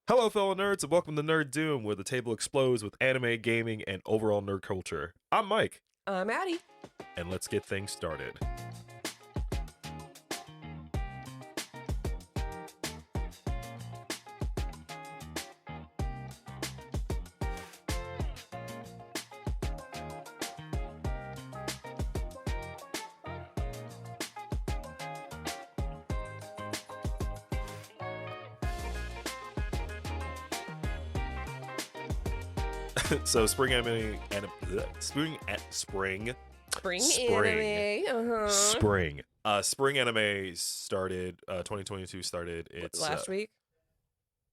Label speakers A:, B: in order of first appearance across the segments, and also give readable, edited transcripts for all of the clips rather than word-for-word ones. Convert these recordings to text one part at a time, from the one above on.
A: Hello, fellow nerds, and welcome to Nerd Doom, where the table explodes with anime, gaming, and overall nerd culture. I'm Mike,
B: I'm Addy.
A: and let's get things started. So, spring anime, spring
B: Anime.
A: spring anime started. 2022 started. It's
B: Last week.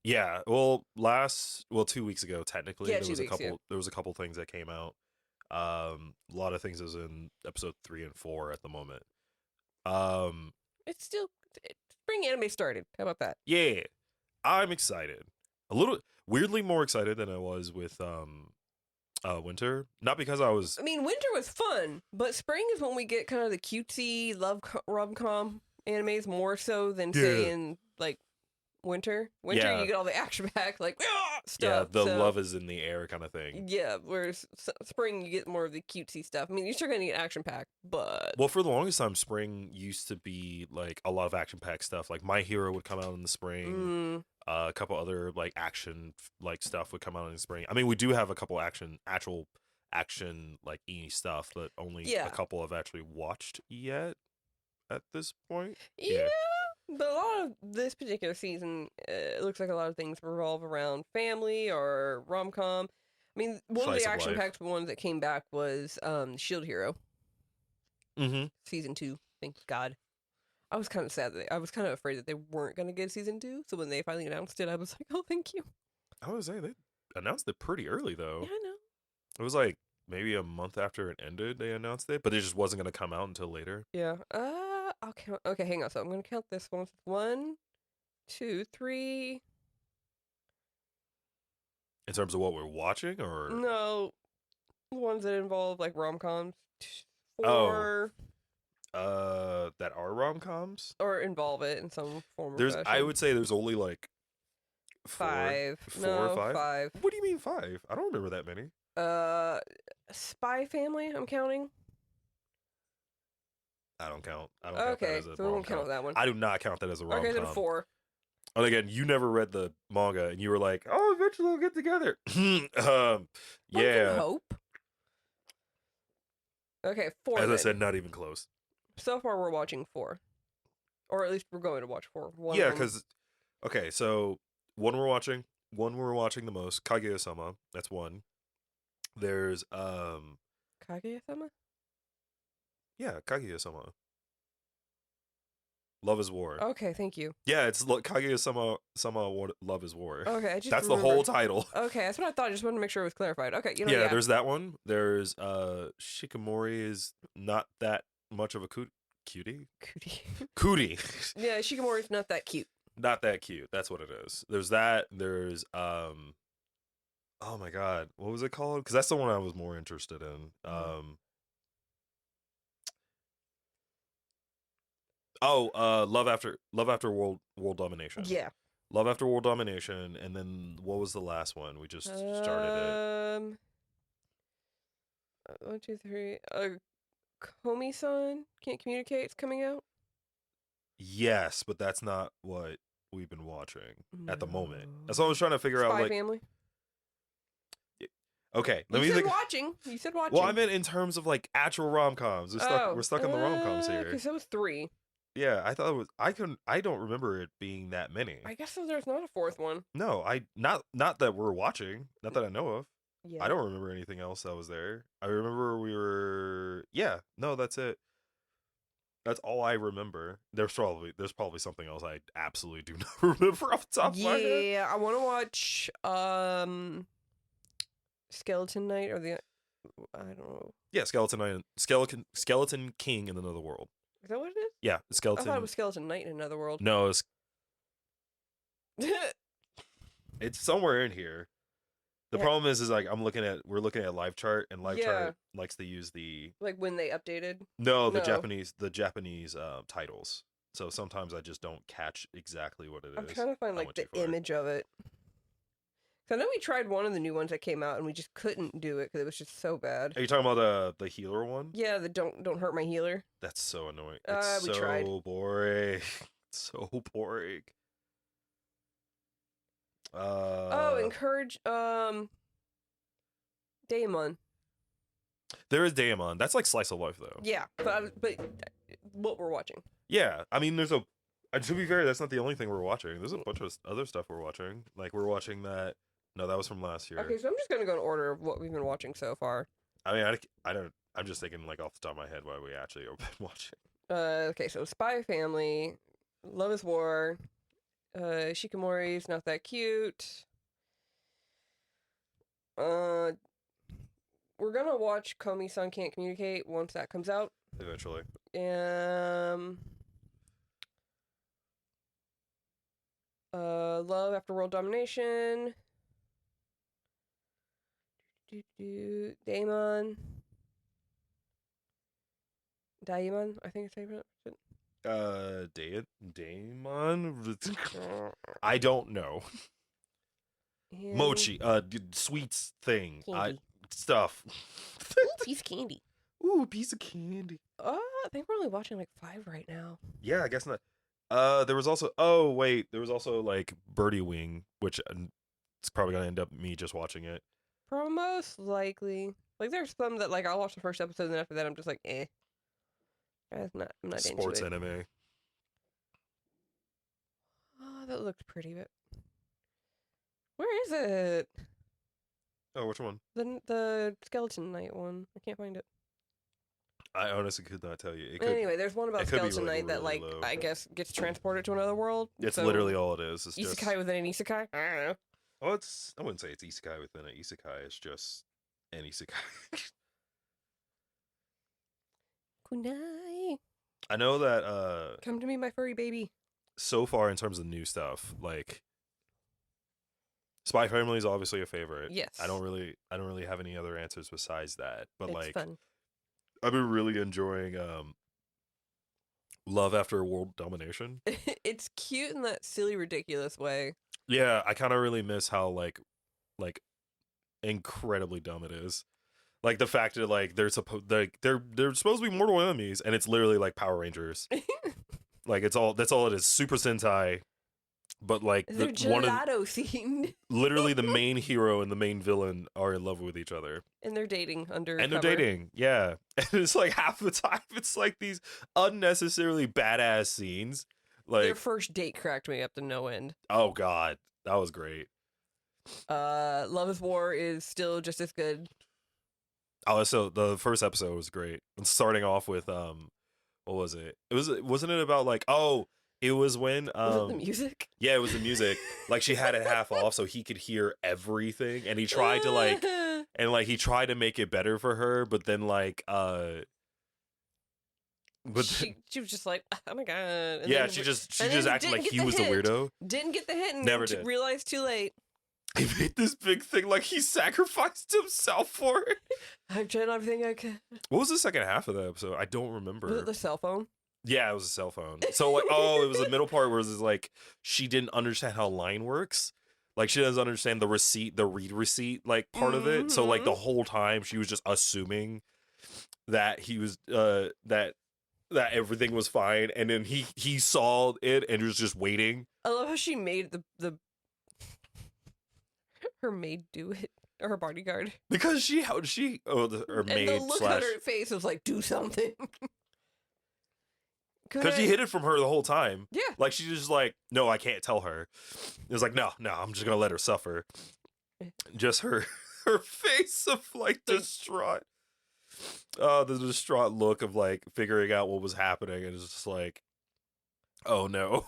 A: Yeah, well, 2 weeks ago, technically.
B: Yeah,
A: there
B: 2
A: was a
B: weeks,
A: couple.
B: yeah.
A: There was a couple things that came out. A lot of things is in episode 3 and 4 at the moment.
B: It's still spring anime started. How about that?
A: Yeah, I'm excited. A little weirdly more excited than I was with winter. Not because I was.
B: I mean, winter was fun, but spring is when we get kind of the cutesy rom-com animes more so than say in like winter. Winter,
A: Yeah.
B: you get all the action pack like
A: Yeah,
B: stuff.
A: the love is in the air kind of thing.
B: Yeah, whereas spring you get more of the cutesy stuff. I mean, you're still gonna get action pack, but
A: Well, for the longest time, spring used to be like a lot of action packed stuff. Like My Hero would come out in the spring. A couple other like action like stuff would come out in the spring. I mean, we do have a couple actual action like stuff, but only a couple have actually watched yet at this point.
B: Yeah. But a lot of this particular season, it looks like a lot of things revolve around family or rom-com. I mean, one of the action-packed ones that came back was Shield Hero. Season 2, thank God. I was kind of sad I was kind of afraid that they weren't going to get season 2. So when they finally announced it, I was like, oh, thank you.
A: I was saying they announced it pretty early though.
B: Yeah, I know.
A: It was like maybe a month after it ended they announced it, but it just wasn't going to come out until later.
B: Yeah. I'll count. Okay, hang on. So I'm going to count this one. 1, 2, 3.
A: In terms of what we're watching, or
B: no, ones that involve like rom-coms. 4.
A: That are rom-coms
B: Or involve it in some form or
A: there's
B: fashion.
A: I would say there's only like
B: 5.
A: four or 5.
B: 5.
A: What do you mean 5? I don't remember that many.
B: Spy Family, I'm counting.
A: I don't count that
B: Okay,
A: as a
B: so we won't count that one.
A: I do not count that as a rom-com.
B: Okay, then 4.
A: And again, you never read the manga and you were like, oh, eventually we'll get together. Yeah.
B: Hope. Okay, 4
A: As
B: then.
A: I said, not even close.
B: So far we're watching 4. Or at least we're going to watch 4.
A: Yeah, because okay, so one we're watching the most, Kaguya-sama. That's one. There's
B: Kaguya-sama?
A: Yeah, Kaguya-sama. Love is War.
B: Okay, thank you.
A: Yeah, it's Kaguya-sama Love is War.
B: Okay,
A: that's the whole title.
B: Okay, that's what I thought. I just wanted to make sure it was clarified. Okay,
A: yeah, there's that one. There's Shikamori is not that much of a cutie. Cootie.
B: Yeah, Shikamori's not that cute.
A: Not that cute. That's what it is. There's that. There's oh my god, what was it called? Because that's the one I was more interested in. Love After World Domination.
B: Yeah.
A: Love After World Domination, and then what was the last one? We just started
B: it. 1, 2, 3. Komi-san Can't Communicate is coming out.
A: Yes, but that's not what we've been watching at the moment. That's what I was trying to figure out.
B: Spy Family.
A: Okay,
B: You said watching.
A: Well, I meant in terms of like actual rom-coms. We're stuck in the rom-coms here.
B: Because that was 3.
A: Yeah, I thought it was. I don't remember it being that many.
B: I guess so. There's not a 4th one.
A: No, not that we're watching. Not that I know of.
B: Yeah.
A: I don't remember anything else that was there. I remember we were. Yeah, no, that's it. That's all I remember. There's probably something else I absolutely do not remember off the top of my head.
B: Yeah, I want to watch Skeleton Knight or I don't know.
A: Yeah, Skeleton King in Another World.
B: Is that what it is?
A: Yeah, Skeleton.
B: I thought it was Skeleton Knight in Another World.
A: No, it's somewhere in here. The problem is like we're looking at Live Chart, and Live Chart likes to use the
B: like when they updated.
A: No, the Japanese titles. So sometimes I just don't catch exactly what it is.
B: I'm trying to find like the image of it. So I know we tried one of the new ones that came out, and we just couldn't do it because it was just so bad.
A: Are you talking about the healer one?
B: Yeah, the don't hurt my healer.
A: That's so annoying. It's
B: We
A: so
B: tried.
A: boring. It's so boring.
B: Encourage Daemon.
A: There is Daemon. That's like slice of life though.
B: Yeah, but what we're watching.
A: Yeah, I mean, to be fair, that's not the only thing we're watching. There's a bunch of other stuff we're watching. Like we're watching that. No, that was from last year.
B: Okay, so I'm just gonna go in order of what we've been watching so far.
A: I mean, I don't. I'm just thinking like off the top of my head what we actually have been watching.
B: Okay, so Spy Family, Love is War, Shikamori's Not That Cute. We're gonna watch Komi-san Can't Communicate once that comes out.
A: Eventually.
B: Love After World Domination. Daemon, I think it's Daemon.
A: Daemon. I don't know. And Mochi, sweets thing, stuff.
B: Piece of candy.
A: Ooh, piece of candy.
B: I think we're only watching like 5 right now.
A: Yeah, I guess not. There was also. There was also like Birdie Wing, which it's probably gonna end up me just watching it.
B: Most likely. Like, there's some that, like, I'll watch the first episode, and then after that, I'm just like, eh. I'm not
A: Sports
B: into it.
A: anime.
B: Oh, that looked pretty, but... Where is it?
A: Oh, which one?
B: The Skeleton Knight one. I can't find it.
A: I honestly could not tell you.
B: Anyway, there's one about Skeleton Knight that,
A: really
B: like,
A: low.
B: I guess gets transported to another world.
A: It's literally all it is. It's
B: isekai
A: just...
B: within an isekai? I don't know.
A: Oh, I wouldn't say it's isekai within an isekai. It's just an isekai.
B: Kunai.
A: I know that
B: Come to me, my furry baby.
A: So far in terms of new stuff, like Spy Family is obviously a favorite.
B: Yes.
A: I don't really have any other answers besides that. But
B: it's
A: like
B: fun.
A: I've been really enjoying Love After World Domination.
B: It's cute in that silly, ridiculous way.
A: Yeah, I kind of really miss how like incredibly dumb it is. Like the fact that like they're supposed to be mortal enemies, and it's literally like Power Rangers. Like that's all it is. Super Sentai, but like
B: they're gelato themed.
A: Literally, the main hero and the main villain are in love with each other,
B: and they're dating under.
A: And they're dating, yeah. And it's like half the time, it's like these unnecessarily badass scenes. Like
B: their first date cracked me up to no end.
A: Oh God, that was great.
B: Love is War is still just as good.
A: Oh, so the first episode was great. And starting off with what was it? Wasn't it about like it was when
B: was it the music?
A: Yeah, it was the music. Like she had it half off so he could hear everything, and he tried to he tried to make it better for her, but then
B: she was just like, oh my God. And
A: yeah, she just acted like he was the weirdo.
B: Didn't get the hint and
A: never did.
B: Realized too late.
A: He made this big thing like he sacrificed himself for it.
B: I've done everything I can.
A: What was the second half of the episode? I don't remember.
B: Was it the cell phone?
A: Yeah, it was a cell phone. So like, it was the middle part where it was like she didn't understand how line works. Like she doesn't understand the read receipt like part of it. So like the whole time she was just assuming that he was that everything was fine, and then he saw it and was just waiting.
B: I love how she made the her maid do it, or her bodyguard,
A: because her maid
B: and the look on her face was like, do something.
A: Because she hid it from her the whole time.
B: Yeah,
A: like she just like, no, I can't tell her. It was like, no, I'm just gonna let her suffer. Just her face of like distraught. The distraught look of like figuring out what was happening, and it's just like, oh no.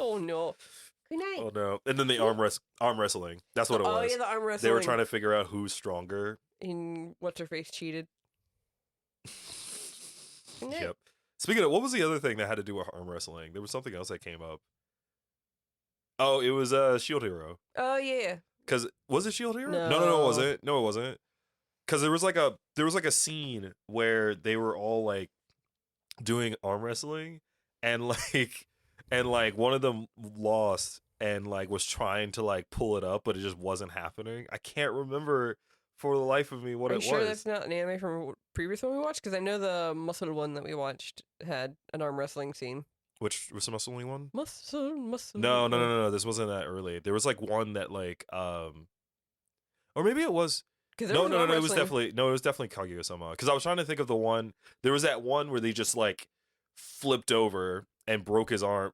B: Good night.
A: Oh no. And then the arm wrestling. That's what it was.
B: Oh yeah, the arm wrestling.
A: They were trying to figure out who's stronger.
B: And what's her face cheated.
A: Yep. Speaking of, what was the other thing that had to do with arm wrestling? There was something else that came up. Oh, it was Shield Hero.
B: Oh yeah.
A: Cause was it Shield Hero?
B: No,
A: it wasn't. No, it wasn't. Cause there was like a scene where they were all like doing arm wrestling, and like one of them lost, and like was trying to like pull it up, but it just wasn't happening. I can't remember for the life of me what it was. Are you sure
B: that's not an anime from a previous one we watched? Because I know the muscle one that we watched had an arm wrestling scene.
A: Which was the muscle one?
B: Muscle.
A: No. This wasn't that early. There was like one that like or maybe it was. No. It was definitely Kaguya-sama. Because I was trying to think of the one. There was that one where they just like flipped over and broke his arm.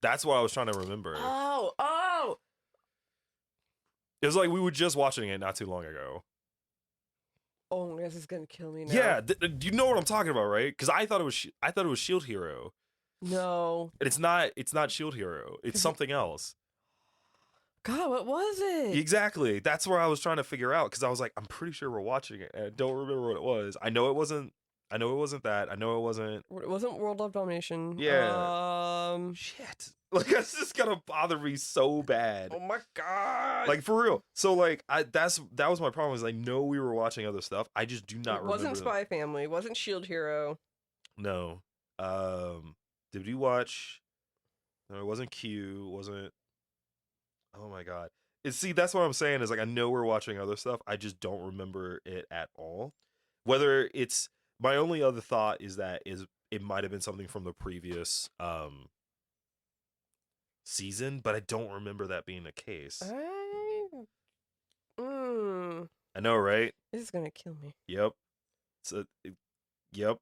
A: That's what I was trying to remember.
B: Oh.
A: It was like we were just watching it not too long ago.
B: Oh, this is gonna kill me now.
A: Yeah, you know what I'm talking about, right? Because I thought it was Shield Hero.
B: No,
A: and it's not. It's not Shield Hero. It's something else.
B: God, what was it?
A: Exactly. That's where I was trying to figure out because I was like, I'm pretty sure we're watching it, and I don't remember what it was. I know it wasn't that. I know it wasn't.
B: It wasn't World of Domination.
A: Yeah. Shit. Like that's just gonna bother me so bad.
B: Oh my god.
A: Like for real. So like that was my problem. Is I know we were watching other stuff. I just do not remember.
B: It wasn't Spy Family. It wasn't Shield Hero.
A: No. Did we watch? No, it wasn't Q. It wasn't. Oh my god. See, that's what I'm saying is like I know we're watching other stuff. I just don't remember it at all. Whether it's my only other thought is that it might have been something from the previous season, but I don't remember that being the case. I know, right?
B: This is gonna kill me.
A: Yep. Yep.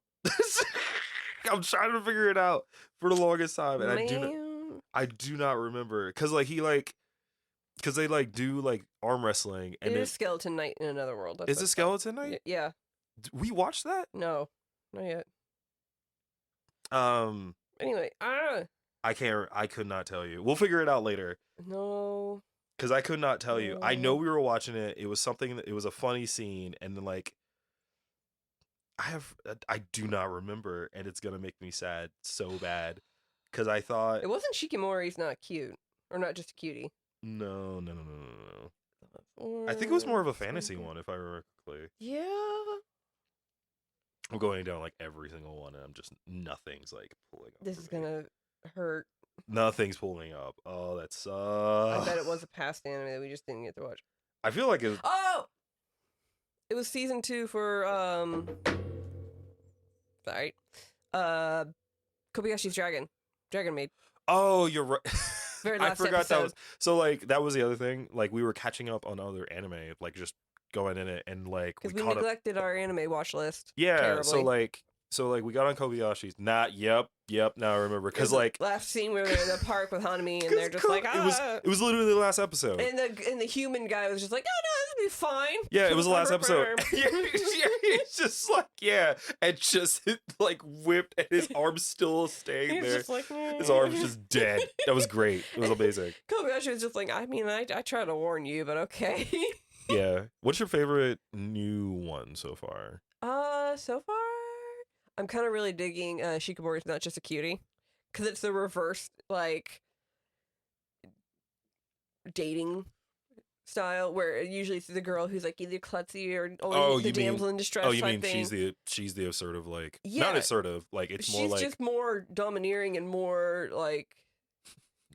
A: I'm trying to figure it out for the longest time, and I do not remember because they like do like arm wrestling and
B: it is Skeleton Knight in Another World.
A: Is it Skeleton Knight?
B: Yeah.
A: We watched that?
B: No, not yet. Anyway,
A: I could not tell you. We'll figure it out later.
B: No.
A: Because I could not tell you. I know we were watching it. It was something. It was a funny scene, and then like, I do not remember, and it's gonna make me sad so bad. Because I thought
B: it wasn't Shikimori's not cute, or not just a cutie.
A: No. I think it was more of a fantasy one, if I remember correctly.
B: Yeah.
A: I'm going down like every single one, and I'm just nothing's like pulling up.
B: This is gonna hurt.
A: Nothing's pulling up. Oh, that sucks.
B: I bet it was a past anime that we just didn't get to watch.
A: I feel like it.
B: Oh, it was season 2 for Sorry, Kobayashi's Dragon Maid.
A: Oh, you're right.
B: Very last
A: I forgot
B: episode.
A: that was so. Like that was the other thing. Like we were catching up on other anime, like just going in it, and like
B: because we neglected our anime watch list.
A: Yeah.
B: Terribly.
A: So we got on Kobayashi's. Yep. Now I remember because like
B: last scene we were in the park with Hanami, and they're just like,
A: it was literally the last episode.
B: And the human guy was just like, oh no, this will be fine.
A: Yeah, it was the last episode. It's just like and just like whipped, and his arm's still staying there.
B: Just like,
A: his arm's just dead. That was great. It was amazing.
B: Kobayashi was just like, I mean, I try to warn you, but okay.
A: Yeah. What's your favorite new one so far?
B: So far, I'm kind of really digging Shikimori's Not Just a Cutie, because it's the reverse, like, dating style, where usually it's the girl who's, like, either klutzy or the damsel in distress
A: Oh, you mean
B: thing.
A: she's the assertive, like,
B: yeah.
A: Not assertive, like, it's more like...
B: She's just more domineering and more, like...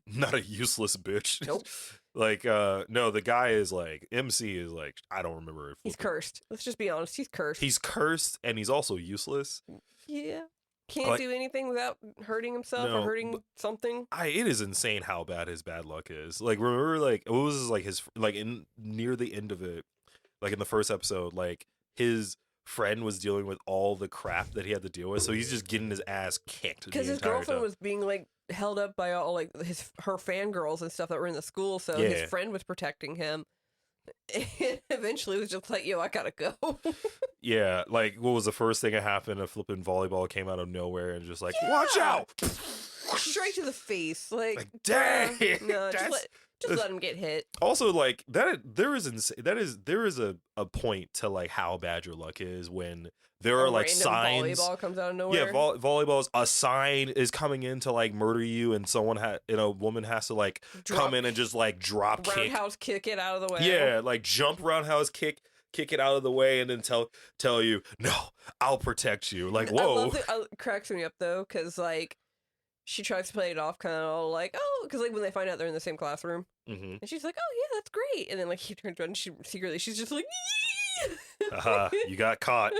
A: Not a useless bitch.
B: Nope.
A: Like, no, the guy is like, MC is like, I don't remember if
B: he's cursed. Let's just be honest. He's cursed.
A: He's cursed, and he's also useless.
B: Yeah. Can't do anything without hurting himself or hurting something.
A: It is insane how bad his bad luck is. Like, remember, like, what was like his, like, near the end of it, like, in the first episode, like, his friend was dealing with all the crap that he had to deal with, so he's just getting his ass kicked.
B: Because his girlfriend was being, like, held up by all like her fangirls and stuff that were in the school, so his friend was protecting him. And eventually was just like, yo, I gotta go.
A: Yeah, like what was the first thing that happened? A flipping volleyball came out of nowhere and just like, watch out!
B: Straight to the face. Like
A: dang.
B: No, just let him get hit.
A: Also, like there is a point to like how bad your luck is when there are like signs.
B: Volleyball comes out of nowhere.
A: Yeah, volleyball's a sign is coming in to like murder you, and a woman has to like come in and just like drop kick,
B: roundhouse kick it out of the way.
A: Yeah, like jump roundhouse kick it out of the way, and then tell you, no, I'll protect you. Like, whoa.
B: It cracks me up though, because like she tries to play it off kind of all like, oh, because like when they find out they're in the same classroom, and she's like, oh yeah, that's great, and then like he turns around and she's just like,
A: you got caught.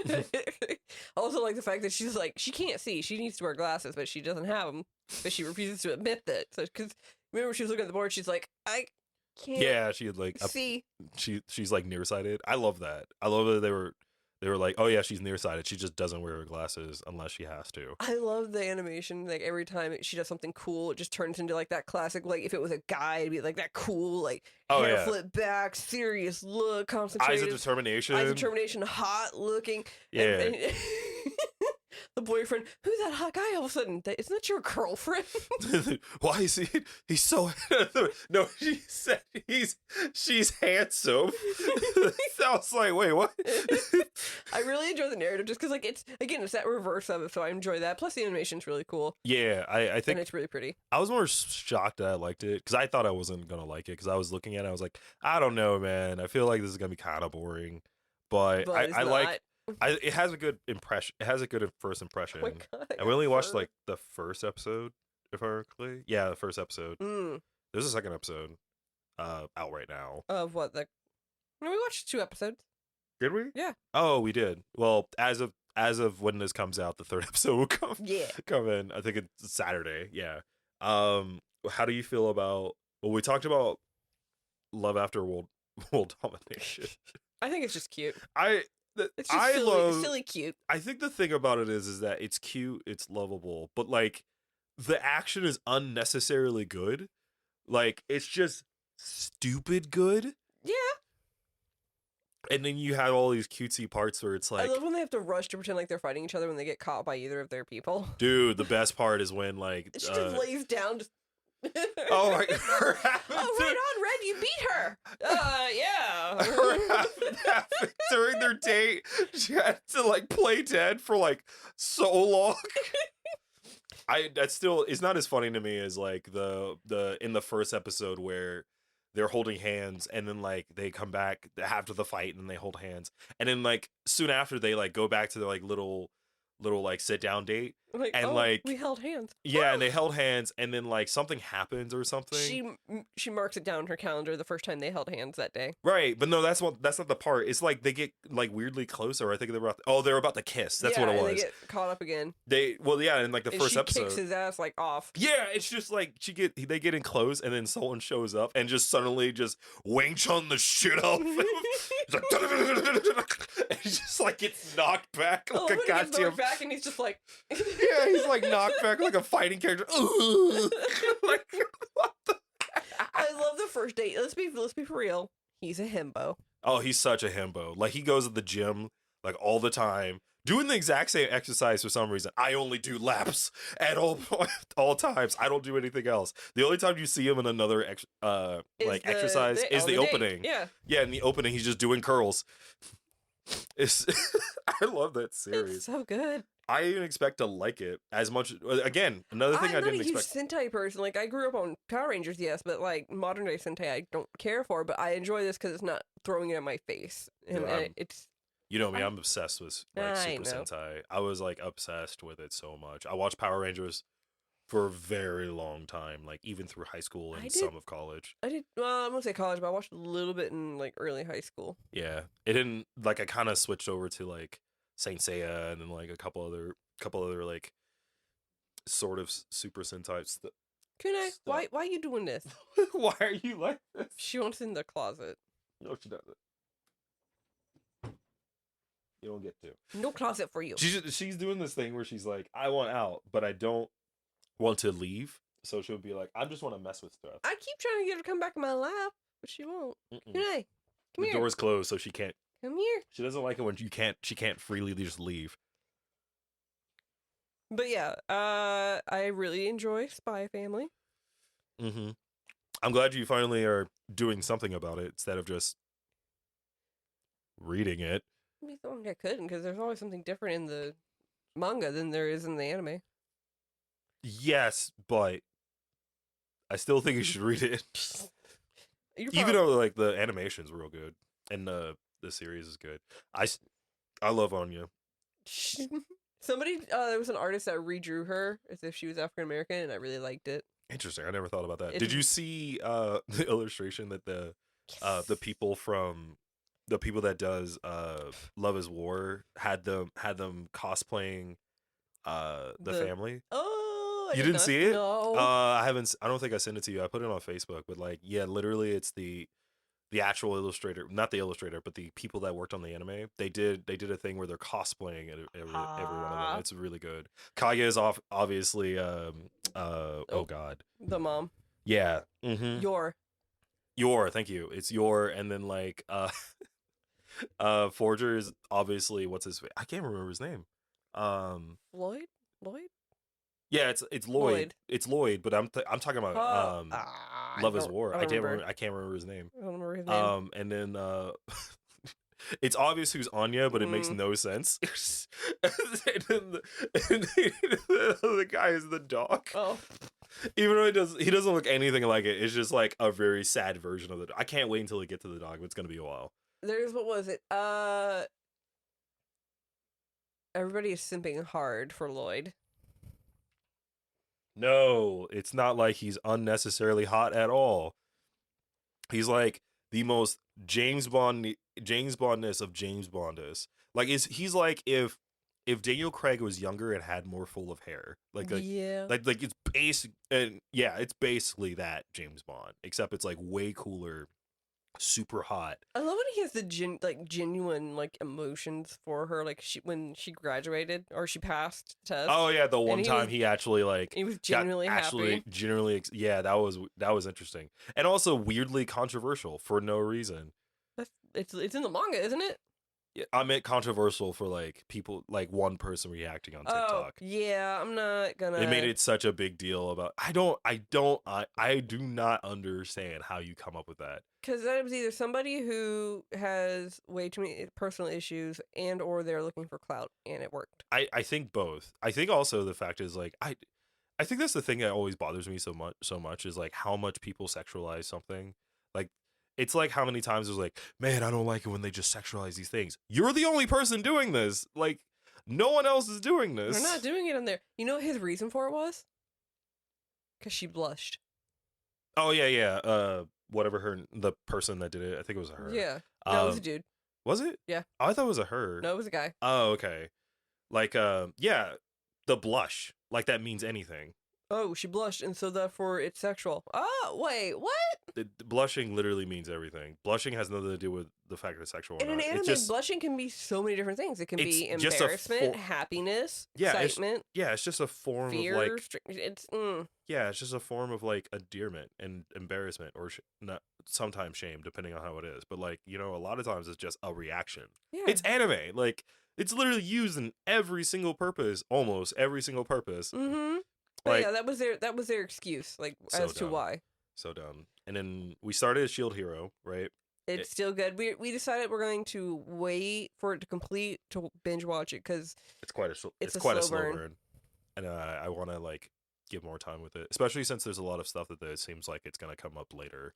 B: Also, like the fact that she's like, she can't see, she needs to wear glasses, but she doesn't have them, but she refuses to admit that. So because remember she was looking at the board, she's like, I can't.
A: Yeah, she had like
B: see.
A: She's like nearsighted. I love that. I love that they were like, oh yeah, she's nearsighted. She just doesn't wear her glasses unless she has to.
B: I love the animation. Like every time she does something cool, it just turns into like that classic. Like if it was a guy, it'd be like that cool, like hair flip back, serious look, concentrated,
A: eyes of determination,
B: hot looking.
A: Yeah.
B: And the boyfriend, who's that hot guy? All of a sudden, isn't that your girlfriend?
A: Why is he? He's so no. She said she's handsome. I was like, wait, what?
B: I really enjoy the narrative just because, like, it's that reverse of it, so I enjoy that. Plus, the animation's really cool.
A: Yeah, I think
B: and it's really pretty.
A: I was more shocked that I liked it because I thought I wasn't gonna like it because I was looking at it. I was like, I don't know, man. I feel like this is gonna be kind of boring, but I like. It has a good impression. It has a good first impression.
B: Oh my God,
A: and we only watched like the first episode, if I recall. Yeah, the first episode.
B: There's
A: a second episode, out right now.
B: Of what? We watched 2 episodes.
A: Did we?
B: Yeah.
A: Oh, we did. Well, as of when this comes out, the third episode will come.
B: Yeah.
A: Come in. I think it's Saturday. Yeah. How do you feel about? Well, we talked about love after world domination.
B: I think it's just cute.
A: It's just
B: silly cute.
A: I think the thing about it is that it's cute, it's lovable, but like the action is unnecessarily good. Like it's just stupid good.
B: Yeah.
A: And then you have all these cutesy parts where it's like,
B: I love when they have to rush to pretend like they're fighting each other when they get caught by either of their people.
A: Dude, the best part is when like
B: she just lays down.
A: Oh my God.
B: Oh, right on, Red, you beat her. Yeah.
A: During their date, she had to like play dead for like so long. That's still, it's not as funny to me as like the in the first episode where they're holding hands and then like they come back after the fight and then they hold hands and then like soon after they like go back to their like little like sit down date and like
B: we held hands.
A: Yeah, and they held hands and then like something happens or something.
B: She marks it down in her calendar the first time they held hands that day.
A: Right, but no, that's not the part. It's like they get like weirdly closer. I think they're about to kiss. That's what it was.
B: And they get caught up again.
A: In like the first episode,
B: kicks his ass like off.
A: Yeah, it's just like they get in close and then someone shows up and just suddenly just Wing Chun the shit out of him. He's like, and he just like gets knocked back like a goddamn
B: back, and he's just like
A: yeah, he's like knocked back like a fighting character. Like, what the?
B: I love the first date. Let's be for real. He's a himbo.
A: Oh, he's such a himbo. Like he goes to the gym like all the time, doing the exact same exercise for some reason. I only do laps at all times. I don't do anything else. The only time you see him in another exercise is the opening.
B: Yeah.
A: Yeah, in the opening he's just doing curls. It's I love that series.
B: It's so good.
A: I didn't expect to like it as much. Again, another thing I didn't expect.
B: I'm not a huge Sentai person. Like, I grew up on Power Rangers, yes, but like modern day Sentai, I don't care for. But I enjoy this because it's not throwing it in my face, and it's.
A: You know me, I'm obsessed with like Super Sentai. I was like obsessed with it so much. I watched Power Rangers for a very long time, like even through high school and some of college.
B: I did. Well, I'm gonna say college, but I watched a little bit in like early high school.
A: Yeah, it didn't like. I kind of switched over to like Saint Seiya and then like a couple other like sort of Super Sentai stuff.
B: Kunai, why are you doing this?
A: Why are you like this?
B: She wants in the closet.
A: No, she doesn't. You don't get to.
B: No closet for you.
A: She's doing this thing where she's like, I want out, but I don't want to leave. So she'll be like, I just want to mess with stuff.
B: I keep trying to get her to come back in my lap, but she won't. Kunai, come here.
A: The door's closed, so she can't.
B: Come here.
A: She doesn't like it when she can't freely just leave.
B: But yeah, I really enjoy Spy Family.
A: Mm-hmm. I'm glad you finally are doing something about it instead of just reading it.
B: I mean, I couldn't, because there's always something different in the manga than there is in the anime.
A: Yes, but I still think you should read it. Even though like the animation's real good and the series is good. I love Anya.
B: Somebody, there was an artist that redrew her as if she was African American, and I really liked it.
A: Interesting. I never thought about that. Did you see the illustration that the people from the people that does Love Is War had them cosplaying the family?
B: Oh,
A: you didn't see it?
B: No.
A: I haven't. I don't think I sent it to you. I put it on Facebook, but like, yeah, literally, it's the actual illustrator, not the illustrator, but the people that worked on the anime. They did a thing where they're cosplaying every one of them. It's really good. Kaya is obviously oh god,
B: the mom.
A: Yeah. Mm-hmm. Your, thank you. It's your, and then like Forger is obviously what's his, I can't remember his name.
B: Lloyd.
A: Yeah, it's Lloyd. It's Lloyd, but I'm talking about Love Is War. I can't remember his name.
B: I don't remember his name.
A: And then it's obvious who's Anya, but it makes no sense. and the guy is the dog.
B: Oh.
A: Even though he doesn't look anything like it. It's just like a very sad version of the dog. I can't wait until we get to the dog, but it's gonna be a while.
B: There's, what was it? Everybody is simping hard for Lloyd.
A: No, it's not like he's unnecessarily hot at all. He's like the most James Bondness of James Bondness. Like he's like if Daniel Craig was younger and had more full of hair. Like it's basic, and yeah, it's basically that James Bond, except it's like way cooler. Super hot.
B: I love when he has the genuine like emotions for her, like when she graduated or she passed the test.
A: Oh yeah, the one time he actually like
B: he was genuinely happy.
A: Yeah, that was interesting, and also weirdly controversial for no reason.
B: It's in the manga, isn't it?
A: Yeah, I meant controversial for like people, like one person reacting on TikTok.
B: Oh, yeah, I'm not gonna.
A: They made it such a big deal about. I do not understand how you come up with that.
B: Because that was either somebody who has way too many personal issues, and or they're looking for clout, and it worked.
A: I think both. I think also the fact is like I think that's the thing that always bothers me so much is like how much people sexualize something. Like, it's like how many times it's like, man, I don't like it when they just sexualize these things. You're the only person doing this. Like, no one else is doing this.
B: They're not doing it in there. You know what his reason for it was? Because she blushed.
A: Oh, yeah. Whatever the person that did it, I think it was a her.
B: Yeah. No, it was a dude.
A: Was it?
B: Yeah.
A: Oh, I thought it was a her.
B: No, it was a guy.
A: Oh, okay. Like, yeah, the blush. Like, that means anything.
B: Oh, she blushed, and so therefore it's sexual. Oh, wait, what?
A: The blushing literally means everything. Blushing has nothing to do with the fact that it's sexual or
B: not. In an anime, blushing can be so many different things. It can be embarrassment, happiness, excitement.
A: It's just a form
B: fear,
A: of like...
B: It's
A: just a form of like endearment and embarrassment, or not sometimes shame, depending on how it is. But like, you know, a lot of times it's just a reaction.
B: Yeah.
A: It's anime. Like, it's literally used in every single purpose, almost every single purpose.
B: Mm-hmm. But like, yeah, that was their excuse, like,
A: so
B: as to why.
A: So dumb. And then we started as Shield Hero, right?
B: It's still good. We decided we're going to wait for it to complete to binge watch it because
A: it's quite a slow burn. And I want to like give more time with it, especially since there's a lot of stuff that it seems like it's gonna come up later.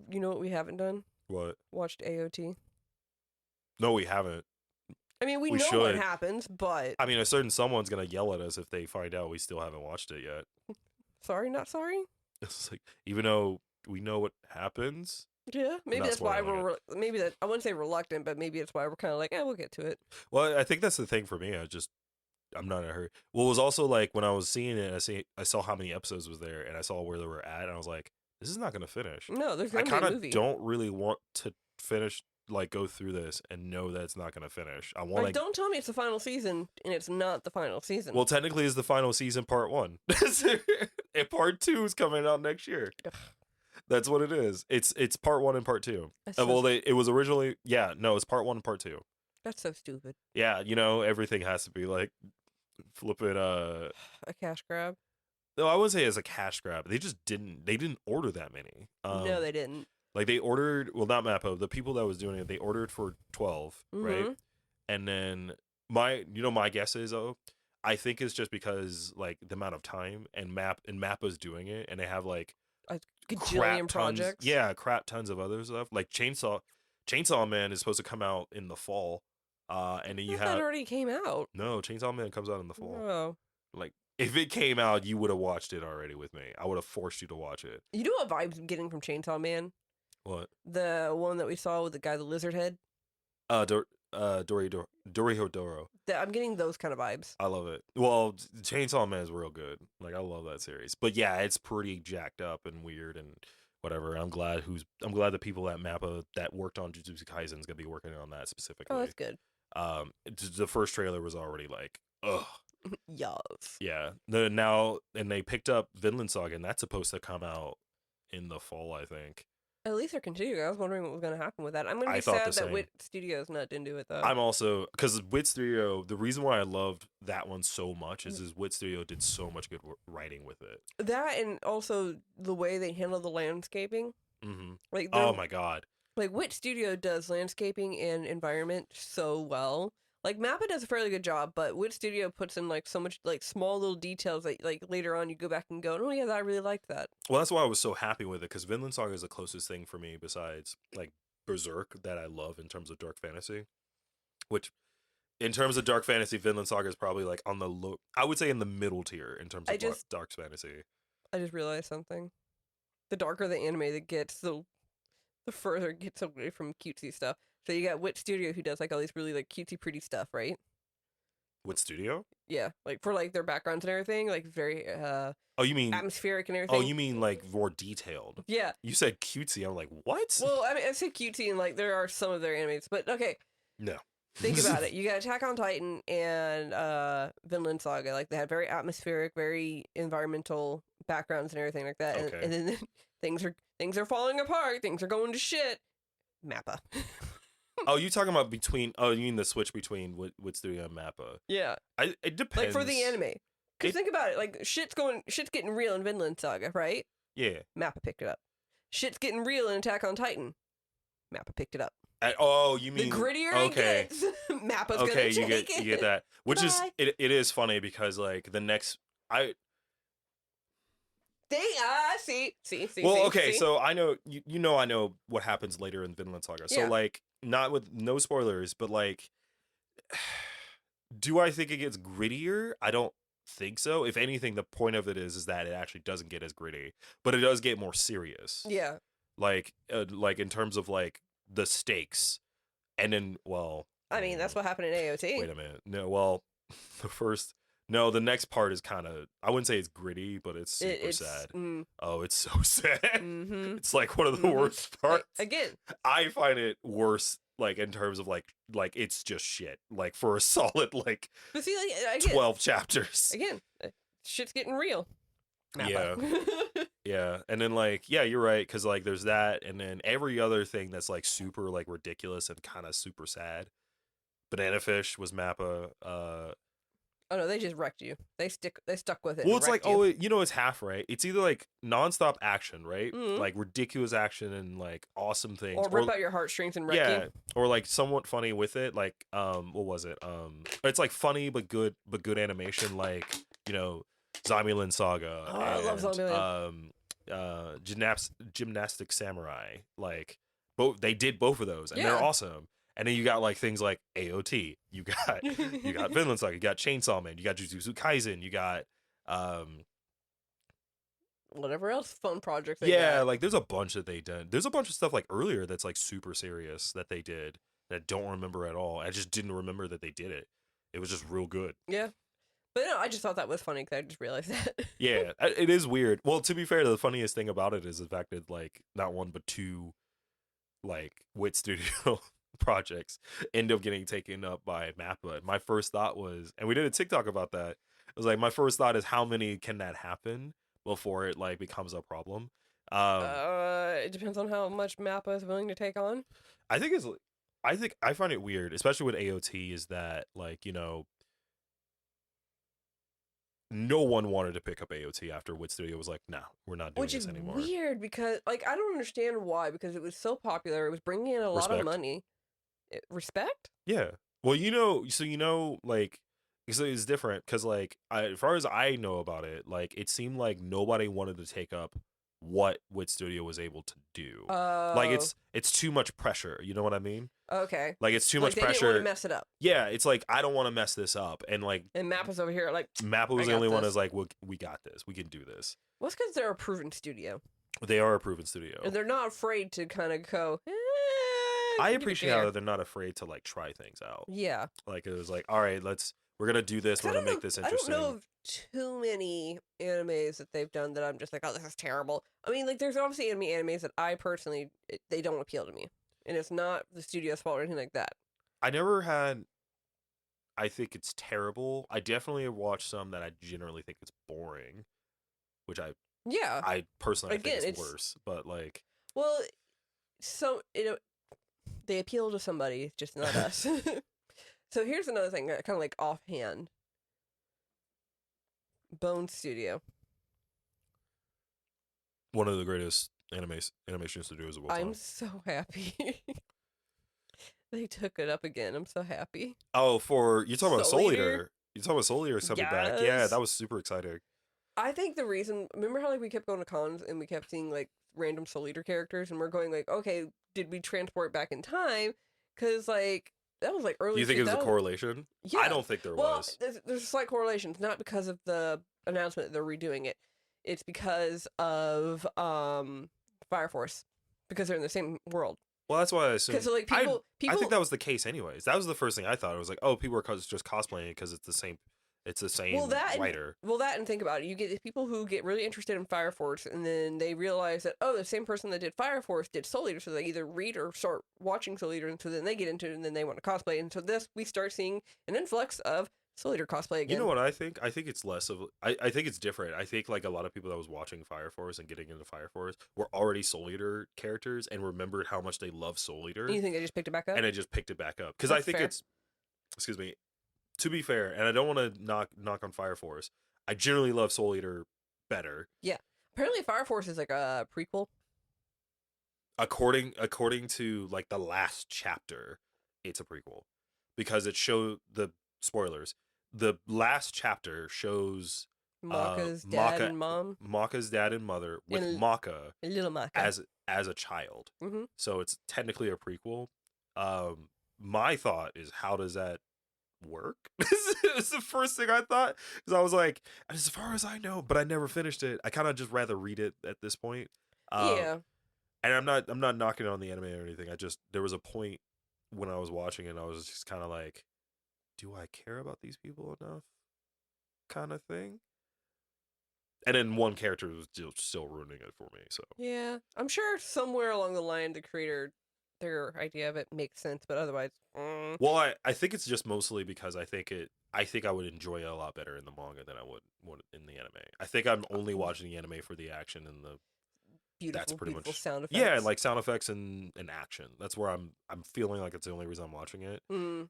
B: You know what we haven't done?
A: What?
B: Watched AOT.
A: No, we haven't.
B: I mean, we know should. What happens, but...
A: I mean, a certain someone's going to yell at us if they find out we still haven't watched it yet.
B: Sorry, not sorry?
A: It's like, even though we know what happens...
B: Yeah, maybe that's why we're... I wouldn't say reluctant, but maybe it's why we're kind of like, we'll get to it.
A: Well, I think that's the thing for me. I'm not in a hurry. Well, it was also like, when I was seeing it, I saw how many episodes was there, and I saw where they were at, and I was like, this is not going to finish.
B: No, there's going to be a movie.
A: I kind of don't really want to finish... like go through this and know that it's not going to finish. I want to...
B: Don't tell me it's the final season and it's not the final season.
A: Well, technically it's the final season, part 1. And part 2 is coming out next year. Ugh. That's what it is. It's part 1 and part 2. It was originally... Yeah, no, it's part 1 and part 2.
B: That's so stupid.
A: Yeah, you know, everything has to be like flipping
B: a cash grab.
A: No, I wouldn't say it's a cash grab. They didn't order that many.
B: No, they didn't.
A: Like, they ordered, well, not Mappo, the people that was doing it, they ordered for 12, right? And then my guess is, I think it's just because, like, the amount of time and Mappa's doing it, and they have, like,
B: a gajillion projects.
A: Yeah, crap tons of other stuff. Like, Chainsaw Man is supposed to come out in the fall. And then
B: I
A: you
B: thought that
A: have
B: already came out.
A: no Chainsaw Man comes out in the fall.
B: Oh,
A: Like if it came out, you would have watched it already with me. I would have forced you to watch it.
B: you know what vibes I'm getting from Chainsaw Man?
A: What?
B: The one that we saw with the guy, the lizard head.
A: Dorihodoro.
B: I'm getting those kind of vibes.
A: I love it. Well, Chainsaw Man is real good. Like I love that series. But yeah, it's pretty jacked up and weird and whatever. I'm glad the people at Mappa that worked on Jujutsu Kaisen is gonna be working on that specifically.
B: Oh, that's good.
A: The first trailer was already like, ugh.
B: Yes.
A: Yeah. And they picked up Vinland Saga, and that's supposed to come out in the fall, I think.
B: At least they're continuing. I was wondering what was going to happen with that. I'm going to be sad that Wit Studios didn't do it, though.
A: I'm also, because Wit Studio, the reason why I loved that one so much is Wit Studio did so much good writing with it.
B: That and also the way they handle the landscaping.
A: Mm-hmm.
B: Like,
A: oh my God.
B: Like, Wit Studio does landscaping and environment so well. Like, Mappa does a fairly good job, but Wit Studio puts in, like, so much, like, small little details that, like, later on you go back and go, oh, yeah, I really liked that.
A: Well, that's why I was so happy with it, because Vinland Saga is the closest thing for me besides, like, Berserk that I love in terms of dark fantasy. Which, in terms of dark fantasy, Vinland Saga is probably, like, on the low... I would say in the middle tier in terms of dark fantasy.
B: I just realized something. The darker the anime that gets, the further it gets away from cutesy stuff. So you got Wit Studio who does like all these really like cutesy pretty stuff, right?
A: Wit Studio?
B: Yeah, like for like their backgrounds and everything, like very
A: oh, you mean
B: atmospheric and everything.
A: Oh, you mean like more detailed?
B: Yeah.
A: You said cutesy. I'm like, what?
B: Well, I mean, I said cutesy and like there are some of their animes, but okay.
A: No.
B: Think about it. You got Attack on Titan and Vinland Saga. Like they had very atmospheric, very environmental backgrounds and everything like that.
A: Okay.
B: And then things are falling apart. Things are going to shit. Mappa.
A: Oh, you talking about between? Oh, you mean the switch between Wit Studio and Mappa?
B: Yeah.
A: It depends.
B: Like for the anime, because think about it. Like shit's getting real in Vinland Saga, right?
A: Yeah.
B: Mappa picked it up. Shit's getting real in Attack on Titan. Mappa picked it up.
A: Oh, you mean
B: the grittier it gets, Mappa's gonna take it.
A: You get that, which is it is funny because like the next
B: see.
A: Well, okay, so I know I know what happens later in Vinland Saga. So like not with no spoilers, but like do I think it gets grittier? I don't think so. If anything, the point of it is that it actually doesn't get as gritty, but it does get more serious.
B: Yeah.
A: Like in terms of like the stakes. And then
B: I mean, that's what happened in AOT.
A: Wait a minute. No, the next part is kind of, I wouldn't say it's gritty, but it's super sad. Oh, it's so sad. Mm-hmm. It's like one of the worst parts.
B: Again,
A: I find it worse, like in terms of like it's just shit. Like for a solid like,
B: but see, like, again,
A: 12 chapters.
B: Again, shit's getting real.
A: Yeah. Yeah. And then like, yeah, you're right. Cause like there's that. And then every other thing that's like super like ridiculous and kind of super sad. Banana Fish was Mappa.
B: Oh no, they just wrecked you. They stuck with it.
A: Well, it's like, it's half right. It's either like nonstop action, right?
B: Mm-hmm.
A: Like ridiculous action and like awesome things,
B: or rip out your heartstrings and wreck you.
A: Or like somewhat funny with it. Like what was it? It's like funny but good animation. Like Zombieland Saga.
B: Oh, I love Zombieland.
A: Gymnastic Samurai. Like they did both of those, and
B: Yeah.
A: they're awesome. And then you got like things like AOT. You got Vinland Saga. You got Chainsaw Man. You got Jujutsu Kaisen. You got
B: whatever else fun project.
A: Like there's a bunch that they did. There's a bunch of stuff like earlier that's like super serious that they did that I don't remember at all. I just didn't remember that they did it. It was just real good.
B: Yeah. But no, I just thought that was funny because I just realized that.
A: Yeah, it is weird. Well, to be fair, the funniest thing about it is the fact that like not one but two like Wit Studio projects end up getting taken up by Mappa. My first thought was, and we did a TikTok about that. It was like my first thought is how many can that happen before it like becomes a problem?
B: It depends on how much Mappa is willing to take on.
A: I find it weird, especially with AOT, is that like no one wanted to pick up AOT after Wit Studio was like, no, we're not doing this anymore.
B: Which is weird because like I don't understand why, because it was so popular. It was bringing in a lot of money. Respect?
A: Yeah. Well, like, so it's different because, like, as far as I know about it, like, it seemed like nobody wanted to take up what Wit Studio was able to do. Like
B: Oh.
A: it's too much pressure. You know what I mean?
B: Okay.
A: Like it's too
B: Like
A: much
B: they
A: pressure.
B: didn't want to mess it up.
A: Yeah, it's like I don't want to mess this up, and like
B: And Mappa's over here like
A: Mappa was the only one that's like, well, we got this. We can do this.
B: Well, it's because they're a proven studio.
A: They are a proven studio,
B: and they're not afraid to kind of go.
A: I appreciate how they're not afraid to like try things out.
B: Yeah.
A: Like it was like, all right, we're gonna do this. We're gonna make this interesting.
B: I don't know of too many animes that they've done that I'm just like, oh, this is terrible. I mean, like, there's obviously animes that I personally, they don't appeal to me. And it's not the studio's fault or anything like that.
A: I never had, I think it's terrible. I definitely have watched some that I generally think it's boring, which I personally think it's worse. But like,
B: well, so, they appeal to somebody, just not us. So here's another thing, kind of like offhand. Bone Studio.
A: One of the greatest animation studios of all time.
B: I'm so happy. They took it up again. I'm so happy.
A: Oh, you're talking about Soul Eater. You're talking about Soul Eater coming back. Yeah, that was super exciting.
B: I think the reason, remember how like we kept going to cons and we kept seeing like random Soul Eater characters and we're going like, okay, did we transport back in time? Because like that was like early.
A: Do you think it was a correlation? Yeah. I don't think there was.
B: There's a slight correlation. It's not because of the announcement that they're redoing it. It's because of Fire Force, because they're in the same world.
A: Well, that's why I assumed.
B: Because like people,
A: I think that was the case, anyways. That was the first thing I thought. It was like, oh, people are just cosplaying because it's the same. It's the same writer.
B: And think about it. You get people who get really interested in Fire Force, and then they realize that, oh, the same person that did Fire Force did Soul Eater, so they either read or start watching Soul Eater, and so then they get into it, and then they want to cosplay. And so we start seeing an influx of Soul Eater cosplay again.
A: You know what I think? I think it's less of... I think it's different. I think like a lot of people that was watching Fire Force and getting into Fire Force were already Soul Eater characters and remembered how much they love Soul Eater.
B: And you think they just picked it back up?
A: And they just picked it back up. Because I think it's... Excuse me. To be fair, and I don't want to knock on Fire Force, I generally love Soul Eater better.
B: Yeah. Apparently Fire Force is like a prequel.
A: According to like the last chapter, it's a prequel. Because it showed the... Spoilers. The last chapter shows
B: Maka's dad and mom.
A: Maka's dad and mother with Maka,
B: little Maka,
A: as a child.
B: Mm-hmm.
A: So it's technically a prequel. My thought is, how does that work? It's the first thing I thought, because I was like, as far as I know, but I never finished it. I kind of just rather read it at this point.
B: Yeah.
A: And I'm not knocking on the anime or anything. There was a point when I was watching it, and I was just kind of like, do I care about these people enough? Kind of thing. And then one character was still ruining it for me. So
B: yeah, I'm sure somewhere along the line the creator, their idea of it makes sense, but otherwise.
A: Well, I think it's just mostly because I think I would enjoy it a lot better in the manga than I would in the anime. I think I'm only watching the anime for the action and the
B: beautiful sound effects.
A: Yeah, like sound effects and action. That's where I'm feeling like it's the only reason I'm watching it.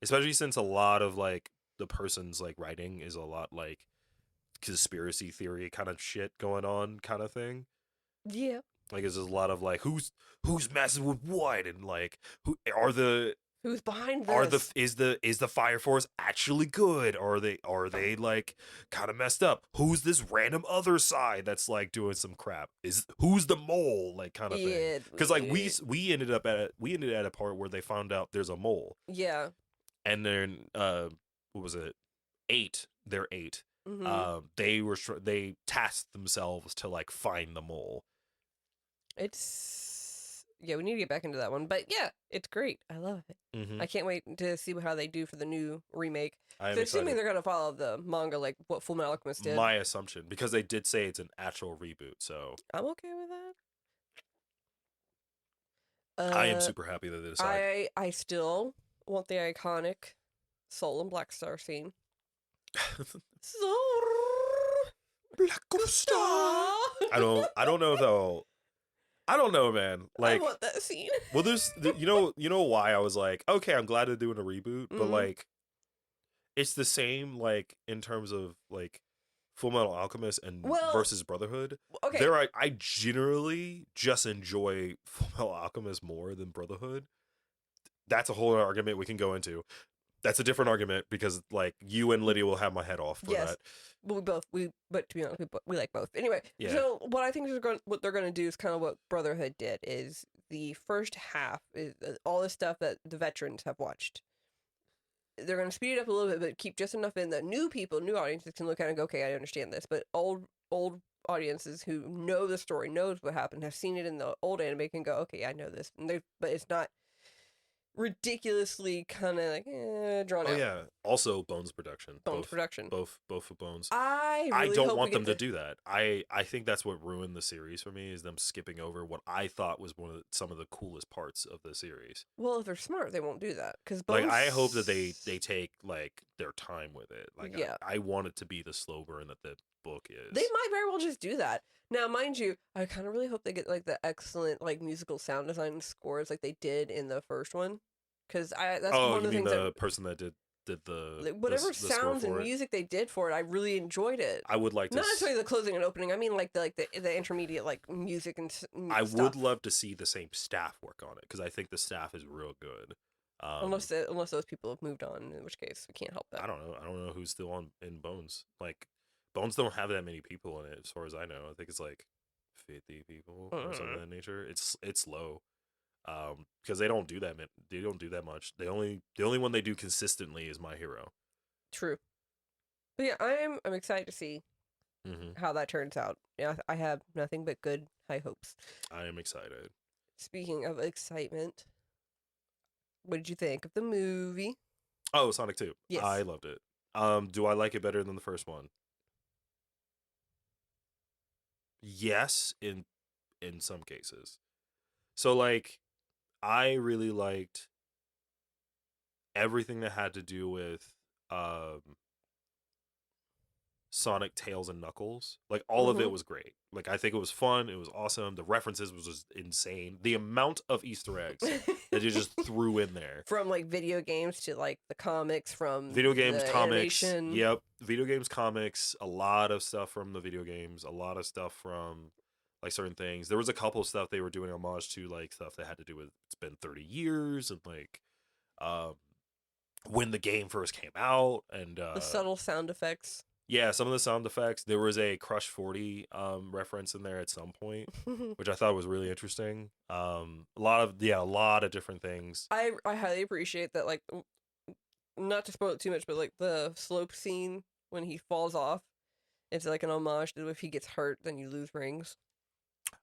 A: Especially since a lot of like the person's like writing is a lot like conspiracy theory kind of shit going on, kind of thing.
B: Yeah.
A: Like there's a lot of like who's messing with what, and like
B: who's behind this?
A: Is the Fire Force actually good? Or are they like kind of messed up? Who's this random other side that's like doing some crap? Who's the mole, like kind of thing? Because like we ended at a part where they found out there's a mole.
B: Yeah.
A: And then what was it? 8. They're 8.
B: Mm-hmm.
A: They tasked themselves to like find the mole.
B: We need to get back into that one, but yeah, it's great. I love it.
A: Mm-hmm.
B: I can't wait to see how they do for the new remake.
A: I'm
B: assuming they're gonna follow the manga, like what Fullmetal Alchemist did.
A: My assumption, because they did say it's an actual reboot, so
B: I'm okay with that.
A: I am super happy that they decided.
B: I still want the iconic Soul and Black Star scene. Soul
A: Black Star. I don't know though. I don't know, man. Like,
B: I want that scene.
A: Well, there's, you know why I was like, okay, I'm glad they're doing a reboot, but like, it's the same, like, in terms of like Fullmetal Alchemist and versus Brotherhood.
B: Okay.
A: I generally just enjoy Fullmetal Alchemist more than Brotherhood. That's a whole other argument we can go into. That's a different argument because like you and Lydia will have my head off for
B: Yes.
A: that.
B: But to be honest, we like both. Anyway,
A: Yeah.
B: so what I think what they're going to do is kind of what Brotherhood did. Is the first half is all the stuff that the veterans have watched. They're going to speed it up a little bit, but keep just enough in that new people, new audiences can look at it and go, okay, I understand this. But old audiences who know the story, knows what happened, have seen it in the old anime, can go, okay, I know this. But it's not ridiculously kind of like drawn out.
A: Oh yeah. Also, Bones production.
B: Production.
A: Both of Bones.
B: I
A: really don't want them to do that. I think that's what ruined the series for me, is them skipping over what I thought was some of the coolest parts of the series.
B: Well, if they're smart, they won't do that because
A: like I hope that they take like their time with it. Like
B: yeah.
A: I want it to be the slow burn that the book is.
B: They might very well just do that. Now, mind you, I kind of really hope they get like the excellent like musical sound design scores like they did in the first one, because that's one of the things.
A: The person that did the
B: whatever
A: the
B: sounds and music they did for it, I really enjoyed it.
A: I would like to
B: not necessarily the closing and opening. I mean like the intermediate like music and
A: I would love to see the same staff work on it, because I think the staff is real good.
B: Unless those people have moved on, in which case we can't help that.
A: I don't know who's still in Bones. Like Bones don't have that many people in it, as far as I know. I think it's like 50 people or something of that nature. It's low. Because they don't do that. They don't do that much. The only one they do consistently is My Hero.
B: True. But yeah, I'm excited to see how that turns out. Yeah, I have nothing but good high hopes.
A: I am excited.
B: Speaking of excitement, what did you think of the movie?
A: Oh, Sonic 2.
B: Yes.
A: I loved it. Do I like it better than the first one? Yes, in some cases. So like I really liked everything that had to do with Sonic, Tails, and Knuckles. Like all of it was great. Like I think it was fun. It was awesome. The references was just insane. The amount of Easter eggs that you just threw in there,
B: from like video games to like the comics, from
A: video games, comics.
B: Animation.
A: Yep, video games, comics. A lot of stuff from the video games. A lot of stuff from like certain things. There was a couple of stuff they were doing homage to, like stuff that had to do with it's been 30 years and like when the game first came out, and
B: the subtle sound effects.
A: Yeah, some of the sound effects. There was a Crush 40 reference in there at some point, which I thought was really interesting. A lot of different things.
B: I highly appreciate that, like, not to spoil it too much, but like the slope scene when he falls off, it's like an homage to if he gets hurt, then you lose rings.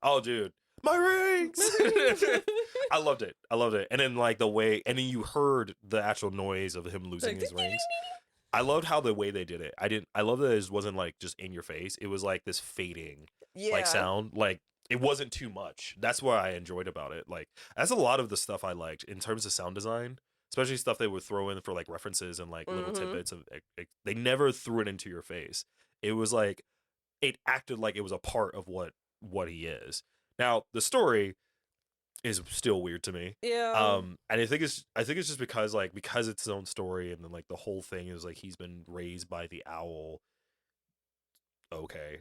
A: Oh, dude. My rings! I loved it. And then like the way, and then you heard the actual noise of him losing
B: like,
A: his rings. I loved how the way they did it. I love that it wasn't like just in your face. It was like this fading like sound. Like it wasn't too much. That's what I enjoyed about it. Like that's a lot of the stuff I liked in terms of sound design, especially stuff they would throw in for like references and like little tidbits of they never threw it into your face. It was like it acted like it was a part of what he is. Now, the story is still weird to me.
B: Yeah.
A: And I think it's just because it's its own story, and then like the whole thing is like he's been raised by the owl. Okay.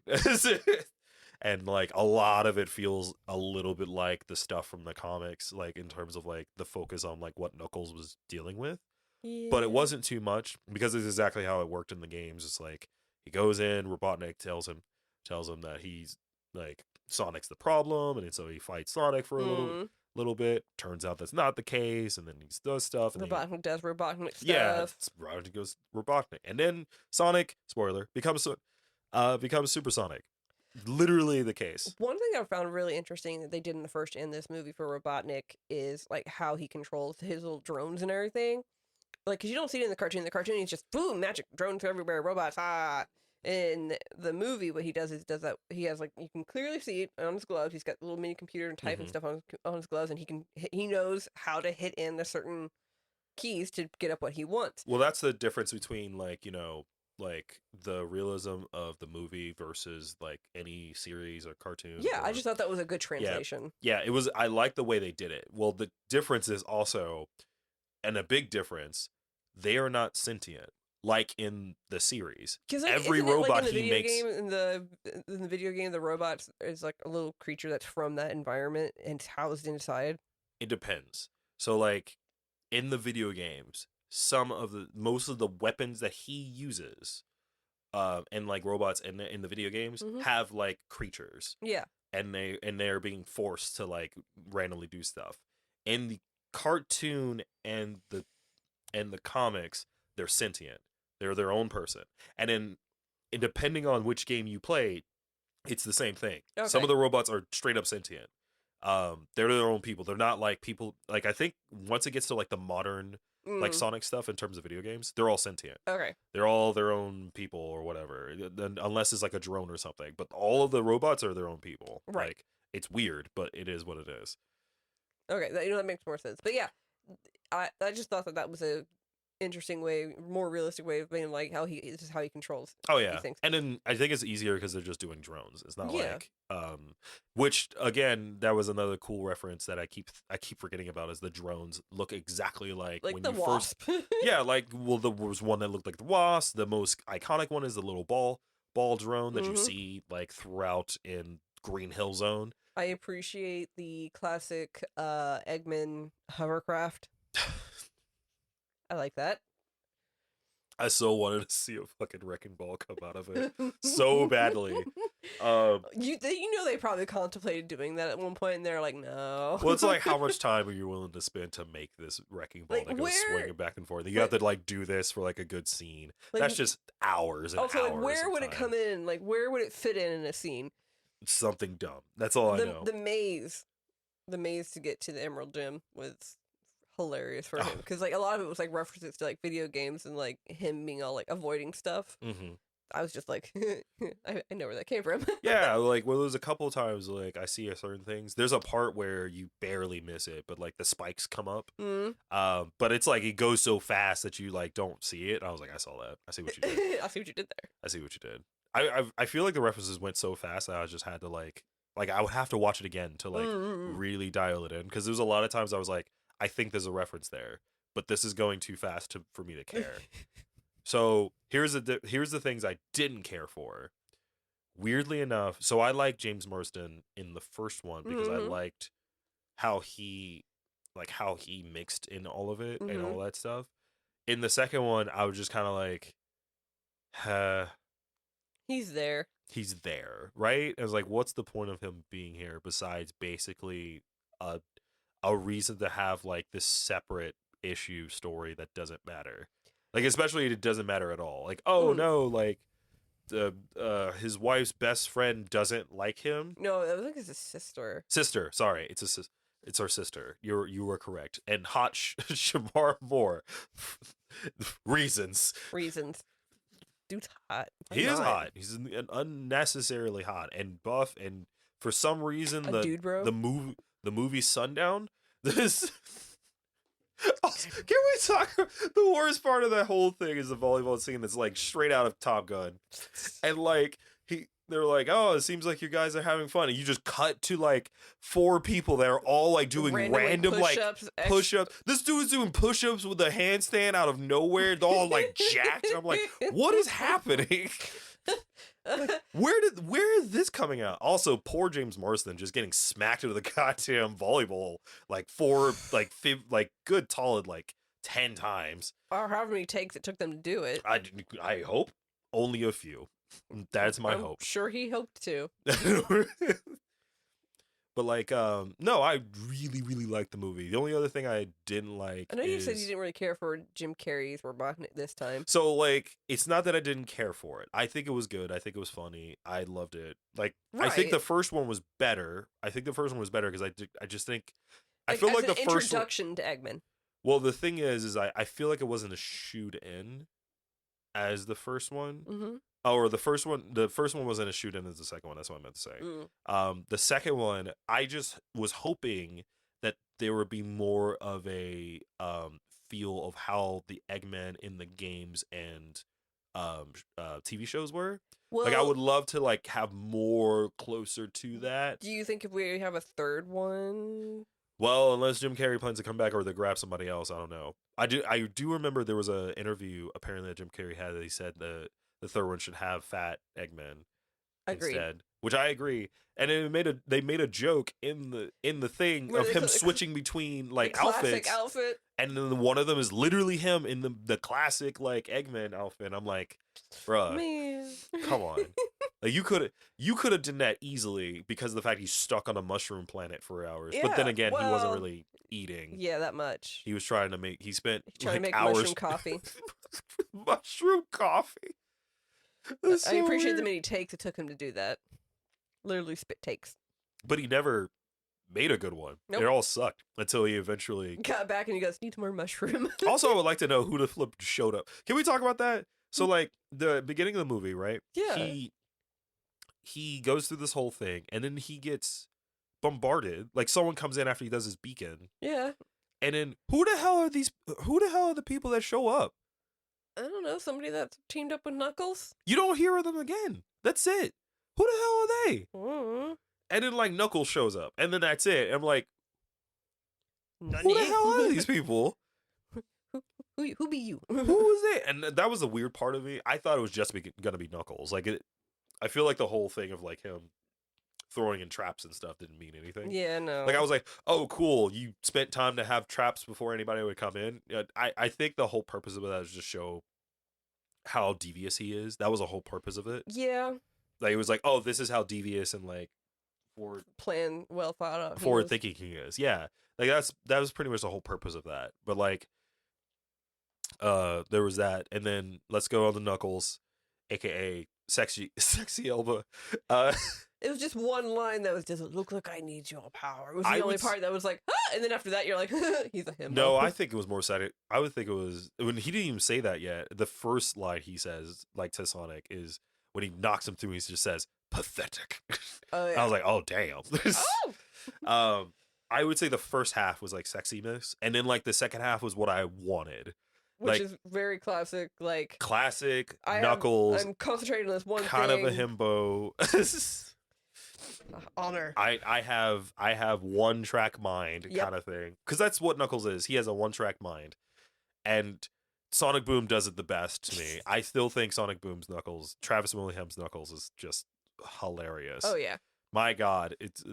A: And like a lot of it feels a little bit like the stuff from the comics, like in terms of like the focus on like what Knuckles was dealing with. Yeah. But it wasn't too much, because it's exactly how it worked in the games. It's like he goes in, Robotnik tells him that he's like Sonic's the problem, and so he fights Sonic for a little bit. Turns out that's not the case, and then he does stuff. And
B: Robotnik does Robotnik stuff.
A: Yeah, Robotnik goes Robotnik, and then Sonic, spoiler, becomes Super Sonic. Literally the case. One
B: thing I found really interesting that they did in the first and this movie for Robotnik is like how he controls his little drones and everything. Like, because you don't see it in the cartoon. The cartoon, he's just boom, magic drones everywhere, robots, In the movie, what he does that he has like, you can clearly see it on his gloves. He's got a little mini computer and type and stuff on his gloves, and he knows how to hit in the certain keys to get up what he wants.
A: Well, that's the difference between like like the realism of the movie versus like any series or cartoon.
B: Yeah, I just thought that was a good translation.
A: Yeah, it was. I like the way they did it. Well, the difference is also, and a big difference, they are not sentient. Like in the series, every robot
B: like
A: he makes
B: in the video game, the robot is like a little creature that's from that environment and it's housed inside.
A: It depends. So, like in the video games, most of the weapons that he uses, and like robots in the video games have like creatures.
B: Yeah.
A: And they're being forced to like randomly do stuff. In the cartoon and the comics, they're sentient. They're their own person. And depending on which game you play, it's the same thing. Okay. Some of the robots are straight up sentient. They're their own people. They're not like people. Like I think once it gets to like the modern like Sonic stuff in terms of video games, they're all sentient.
B: Okay.
A: They're all their own people or whatever, unless it's like a drone or something. But all of the robots are their own people.
B: Right.
A: Like it's weird, but it is what it is.
B: Okay, that makes more sense. But yeah, I just thought that was a interesting way, more realistic way of being like this is how he controls.
A: Oh yeah, and then I think it's easier because they're just doing drones. It's not like which again, that was another cool reference that I keep forgetting about is the drones look exactly like when
B: the
A: you
B: Wasp.
A: Yeah, like there was one that looked like the Wasp. The most iconic one is the little ball drone that you see like throughout in Green Hill Zone.
B: I appreciate the classic Eggman hovercraft. I like that.
A: I so wanted to see a fucking wrecking ball come out of it so badly.
B: They probably contemplated doing that at one point, and they're like, no.
A: Well, it's like how much time are you willing to spend to make this wrecking ball that goes swinging back and forth? You have to like do this for like a good scene. Like, that's just hours and
B: also,
A: hours.
B: Like, where would it come in? Like, where would it fit in a scene?
A: Something dumb. That's all I know.
B: The maze to get to the Emerald Gem was hilarious for him because like a lot of it was like references to like video games and like him being all like avoiding stuff. I was just like, I know where that came from.
A: Yeah, like well, there's a couple of times like I see certain things. There's a part where you barely miss it, but like the spikes come up. But it's like it goes so fast that you like don't see it. I was like, I saw that. I see what you did.
B: I see what you did there.
A: I see what you did. I feel like the references went so fast that I just had to like I would have to watch it again to like really dial it in because there's a lot of times I was like, I think there's a reference there, but this is going too fast for me to care. So here's the things I didn't care for. Weirdly enough, so I like James Marsden in the first one because I liked how he mixed in all of it and all that stuff. In the second one, I was just kind of like,
B: he's there.
A: He's there, right? I was like, what's the point of him being here besides basically a reason to have like this separate issue story that doesn't matter? Like, especially it doesn't matter at all. Like, oh no, like his wife's best friend doesn't like him.
B: No, it was like his sister.
A: Sister, sorry, it's our sister. You were correct. And hot Shamar Moore. Reasons.
B: Dude's hot.
A: He is hot. He's unnecessarily hot and buff, and for some reason the movie Sundown. This. Can we talk? The worst part of that whole thing is the volleyball scene that's like straight out of Top Gun, and like they're like, oh, it seems like you guys are having fun, and you just cut to like 4 people that are all like doing random push-ups. This dude's doing push-ups with a handstand out of nowhere. They're all like jacked. I'm like, what is happening? Like, where is this coming out? Also, poor James Marsden just getting smacked into the goddamn volleyball like good solid like 10 times.
B: Or however many takes it took them to do it.
A: I hope only a few. That's my hope.
B: Sure, he hoped to.
A: But like, no, I really, really liked the movie. The only other thing I didn't like.
B: I know you said you didn't really care for Jim Carrey's Robotnik this time.
A: So like, it's not that I didn't care for it. I think it was good. I think it was funny. I loved it. Like, right. I think the first one was better. Because I just think I feel like the first
B: introduction to Eggman.
A: Well, the thing is I feel like it wasn't as shoot in as the first one. Or the first one wasn't as shoot in as the second one. That's what I meant to say. The second one, I just was hoping that there would be more of a feel of how the Eggman in the games and TV shows were. Well, like I would love to like have more closer to that.
B: Do you think if we have a third one?
A: Well, unless Jim Carrey plans to come back or they grab somebody else, I don't know. I do remember there was an interview apparently that Jim Carrey had that he said the third one should have fat Eggman. instead, which I agree. And they made a joke in the thing
B: Where
A: of him switching between like outfits,
B: outfit,
A: and then one of them is literally him in the classic like Eggman outfit. I'm like, bruh,
B: man,
A: come on. Like you could have done that easily because of the fact he's stuck on a mushroom planet for hours.
B: Yeah,
A: but then again, he wasn't really eating.
B: Yeah, that much.
A: He was trying to make. He spent
B: trying
A: like
B: to make
A: hours.
B: Mushroom coffee.
A: Mushroom coffee.
B: I appreciate the many takes it took him to do that. Literally spit takes.
A: But he never made a good one.
B: Nope.
A: It all sucked until he eventually
B: got back and he goes, "Need more mushroom."
A: Also, I would like to know who the flip showed up. Can we talk about that? So, like the beginning of the movie, right?
B: Yeah.
A: He goes through this whole thing, and then he gets bombarded. Like someone comes in after he does his beacon.
B: Yeah.
A: And then who the hell are these? Who the hell are the people that show up?
B: I don't know. Somebody that's teamed up with Knuckles.
A: You don't hear of them again. That's it. Who the hell are they?
B: Mm-hmm.
A: And then like Knuckles shows up, and then that's it. I'm like,
B: Nani?
A: who the hell are these people?
B: Who be you?
A: Who was it? And that was the weird part of me. I thought it was just gonna be Knuckles. Like I feel like the whole thing of like him throwing in traps and stuff didn't mean anything.
B: Yeah, no.
A: Like I was like, oh, cool. You spent time to have traps before anybody would come in. I think the whole purpose of that is just show how devious he is. That was the whole purpose of it.
B: Yeah.
A: Like it was like, oh, this is how devious and like
B: plan well thought out.
A: Forward thinking he is. Yeah. Like that was pretty much the whole purpose of that. But like there was that, and then let's go on the Knuckles, aka sexy Elba.
B: It was just one line that was, "Does it look like I need your power?" It was the only part that was like, ah! And then after that, you're like, he's a himbo.
A: No, I think it was more sad. I would think it was when he didn't even say that yet. The first line he says, like to Sonic, is when he knocks him through. He just says, "Pathetic."
B: Oh, yeah.
A: I was like, oh damn. Oh! I would say the first half was like sexiness, and then like the second half was what I wanted.
B: Which is very classic, like
A: classic Knuckles.
B: I'm concentrating on this one
A: kind
B: thing.
A: of a himbo.
B: Honor.
A: I have one track mind kind of thing, because that's what Knuckles is. He has a one track mind, and Sonic Boom does it the best to me. I still think Sonic Boom's Knuckles, Travis Willham's Knuckles, is just hilarious.
B: Oh yeah,
A: my God, it's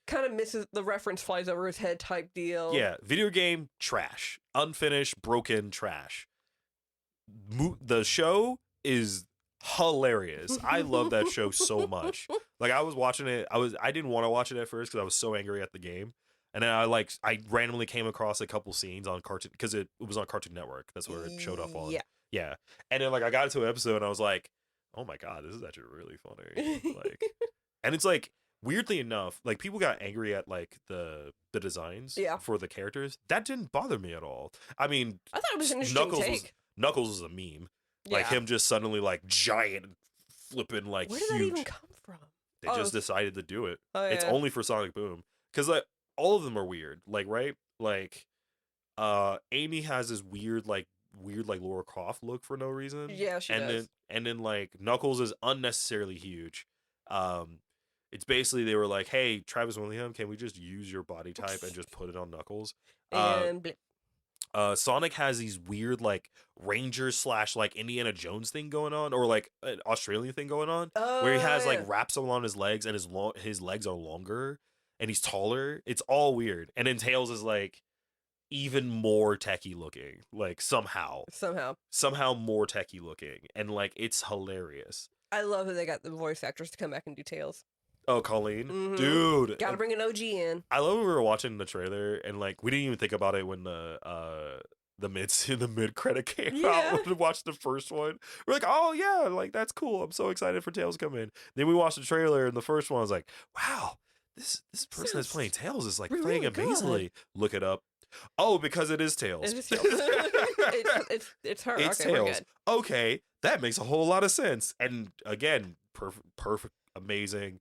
B: kind of misses the reference, flies over his head type deal.
A: Yeah, video game trash, unfinished, broken trash. The show is hilarious. I love that show so much. Like I was watching it, I didn't want to watch it at first because I was so angry at the game, and then I randomly came across a couple scenes on Cartoon, because it was on Cartoon Network. That's where it showed up on. Yeah, and then like I got into an episode and I was like, oh my God, this is actually really funny. Like, and it's like, weirdly enough, like people got angry at like the designs for the characters. That didn't bother me at all. I mean,
B: I thought it was an interesting take.
A: Knuckles was a meme. Like him just suddenly like giant flipping like
B: Where did
A: huge.
B: that even come from?
A: They just decided to do it.
B: Oh, yeah.
A: It's only for Sonic Boom, because like all of them are weird. Like right, like Amy has this weird like Laura Croft look for no reason.
B: Yeah, she does.
A: And then like Knuckles is unnecessarily huge. It's basically they were like, hey, Travis Willingham, can we just use your body type and just put it on Knuckles?
B: And
A: Sonic has these weird like Ranger / like Indiana Jones thing going on, or like an Australian thing going on, where he has like wraps along his legs, and his legs are longer and he's taller. It's all weird. And then Tails is like even more techie looking, like somehow more techie looking, and like it's hilarious.
B: I love that they got the voice actors to come back and do Tails.
A: Oh, Colleen, dude,
B: gotta bring an OG in.
A: I love when we were watching the trailer and like we didn't even think about it when the mid credit came out. We watched the first one. We're like, oh yeah, like that's cool. I'm so excited for Tails to come in. Then we watched the trailer and the first one, I was like, wow, this person that's playing Tails is like playing amazingly. Look it up. Oh, because it is Tails.
B: It is Tails. it's her.
A: It's
B: okay,
A: Tails. Okay, that makes a whole lot of sense. And again, perfect, amazing.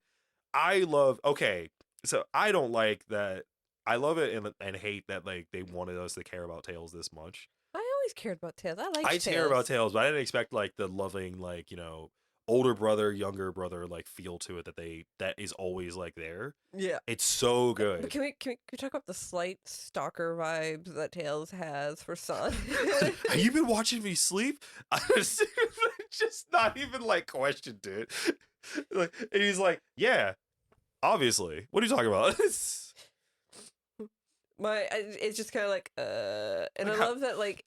A: So I don't like that. I love it and hate that like they wanted us to care about Tails this much.
B: I always cared about Tails. I care
A: about Tails, but I didn't expect like the loving, like, you know, older brother, younger brother like feel to it that is always like there.
B: Yeah,
A: it's so good.
B: But can we talk about the slight stalker vibes that Tails has for Sonic?
A: Have you been watching me sleep? I just not even like questioned it. Like, and he's like, yeah, obviously. What are you talking about?
B: It's just kind of like, and like I love that, like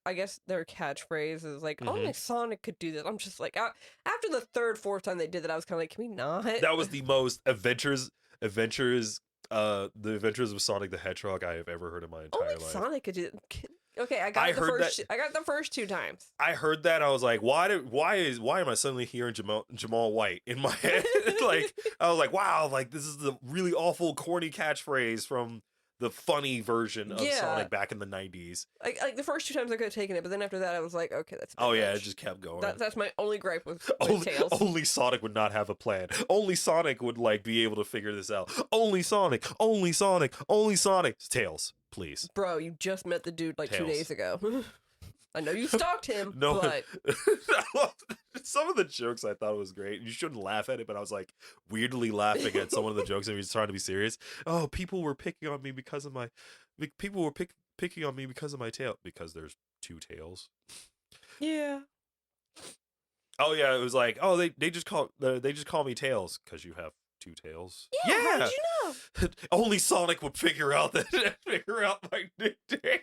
B: I guess their catchphrase is like, only Sonic could do this. I'm just like, after the third, fourth time they did that, I was kind of like, can we not?
A: That was the most adventures, the Adventures of Sonic the Hedgehog I have ever heard in my entire life.
B: Sonic could do it. Okay, I got the first 2 times.
A: I heard that, I was like, why am I suddenly hearing Jamal White in my head? Like, I was like, wow, like this is the really awful, corny catchphrase from the funny version of Sonic back in the 90s.
B: Like the first 2 times I could have taken it, but then after that I was like, okay, that's
A: much. It just kept going.
B: That's my only gripe with
A: Tails. Only Sonic would not have a plan. Only Sonic would like be able to figure this out. Only Sonic. Only Sonic. Only Sonic. Tails, please.
B: Bro, you just met the dude like
A: Tails.
B: 2 days ago. I know you stalked him, but
A: some of the jokes I thought was great. You shouldn't laugh at it, but I was like weirdly laughing at some of the jokes and he was trying to be serious. Oh, people were picking on me because of my picking on me because of my tail. Because there's 2 tails.
B: Yeah.
A: Oh yeah, it was like, oh, they just call me Tails because you have 2 tails.
B: Yeah. How did you know?
A: Only Sonic would figure out my nickname.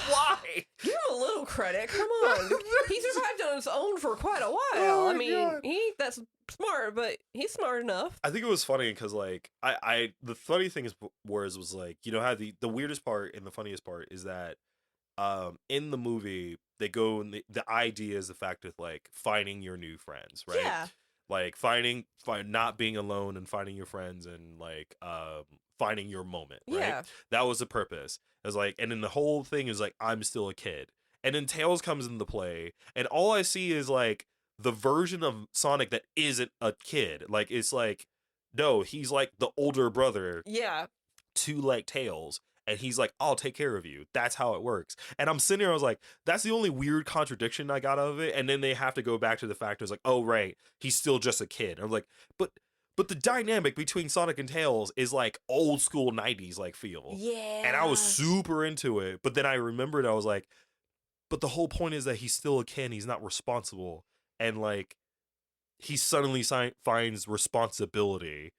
A: Why?
B: Give him a little credit. Come on. He survived on his own for quite a while.
A: Oh,
B: I mean, God. He ain't that smart, but he's smart enough.
A: I think it was funny because like the funny thing was like, you know how the weirdest part and the funniest part is that in the movie they go and the idea is the fact of like finding your new friends, right?
B: Yeah.
A: Like not being alone and finding your friends and like finding your moment, right?
B: Yeah.
A: That was the purpose. It was like, and then the whole thing is like, I'm still a kid. And then Tails comes into play, and all I see is like the version of Sonic that isn't a kid. Like it's like, no, he's like the older brother.
B: Yeah.
A: To like Tails. And he's like, I'll take care of you. That's how it works. And I'm sitting there, I was like, that's the only weird contradiction I got out of it. And then they have to go back to the fact, it was like, oh, right, he's still just a kid. I'm like, but the dynamic between Sonic and Tails is like old school 90s like feel.
B: Yeah.
A: And I was super into it. But then I remembered, I was like, but the whole point is that he's still a kid. He's not responsible. And like, he suddenly finds responsibility.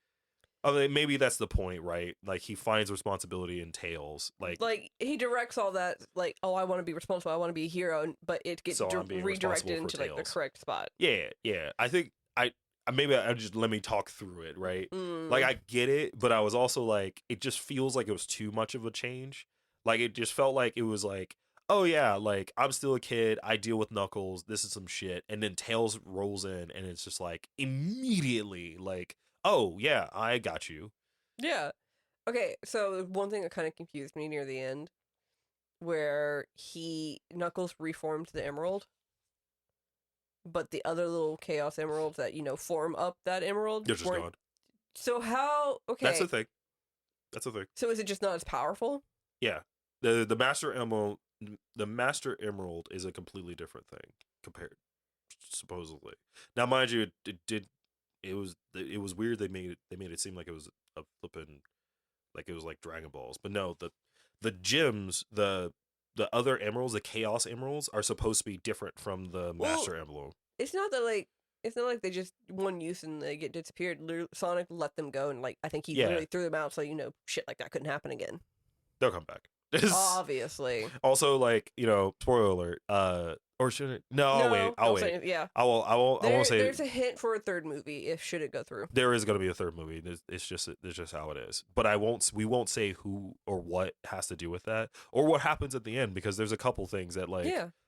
A: I mean, maybe that's the point, right? Like he finds responsibility in Tails, like
B: he directs all that, like, oh, I want to be responsible, I want to be a hero, but it gets redirected into like the correct spot.
A: Yeah. I think I just let me talk through it, right? Like I get it, but I was also like, it just feels like it was too much of a change. Like it just felt like it was like, oh yeah, like I'm still a kid, I deal with Knuckles, this is some shit, and then Tails rolls in, and it's just like immediately like, oh, yeah, I got you.
B: Yeah. Okay, so one thing that kind of confused me near the end, where Knuckles reformed the emerald, but the other little Chaos Emeralds that, form up that emerald,
A: they're just gone.
B: So how, okay.
A: That's the thing.
B: So is it just not as powerful?
A: Yeah. The Master Emerald is a completely different thing compared, supposedly. Now, mind you, it was weird. They made it seem like it was a flippin', like it was like Dragon Balls, but no, the gems, the other emeralds, the Chaos Emeralds, are supposed to be different from the Master Emerald.
B: It's not like they just one use and they get disappeared. Sonic let them go, and like I think he literally threw them out, so shit like that couldn't happen again.
A: They'll come back.
B: Obviously.
A: Also, like, spoiler alert. Or should it? No, I'll wait.
B: Yeah.
A: I won't say.
B: There's a hint for a third movie should it go through.
A: There is going to be a third movie. It's just how it is. But we won't say who or what has to do with that or what happens at the end, because there's a couple things that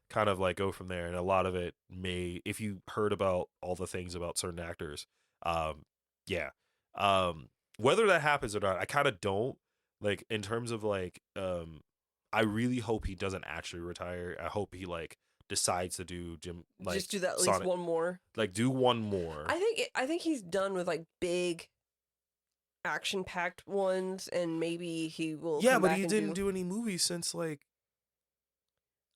A: kind of like go from there, and a lot of it may, if you heard about all the things about certain actors, whether that happens or not, I kind of don't, like, in terms of like, I really hope he doesn't actually retire. I hope he decides to do
B: just do that at
A: Sonic,
B: least one more.
A: Like do one more.
B: I think he's done with like big action packed ones, and maybe he will.
A: Yeah, but he didn't do any movies since like.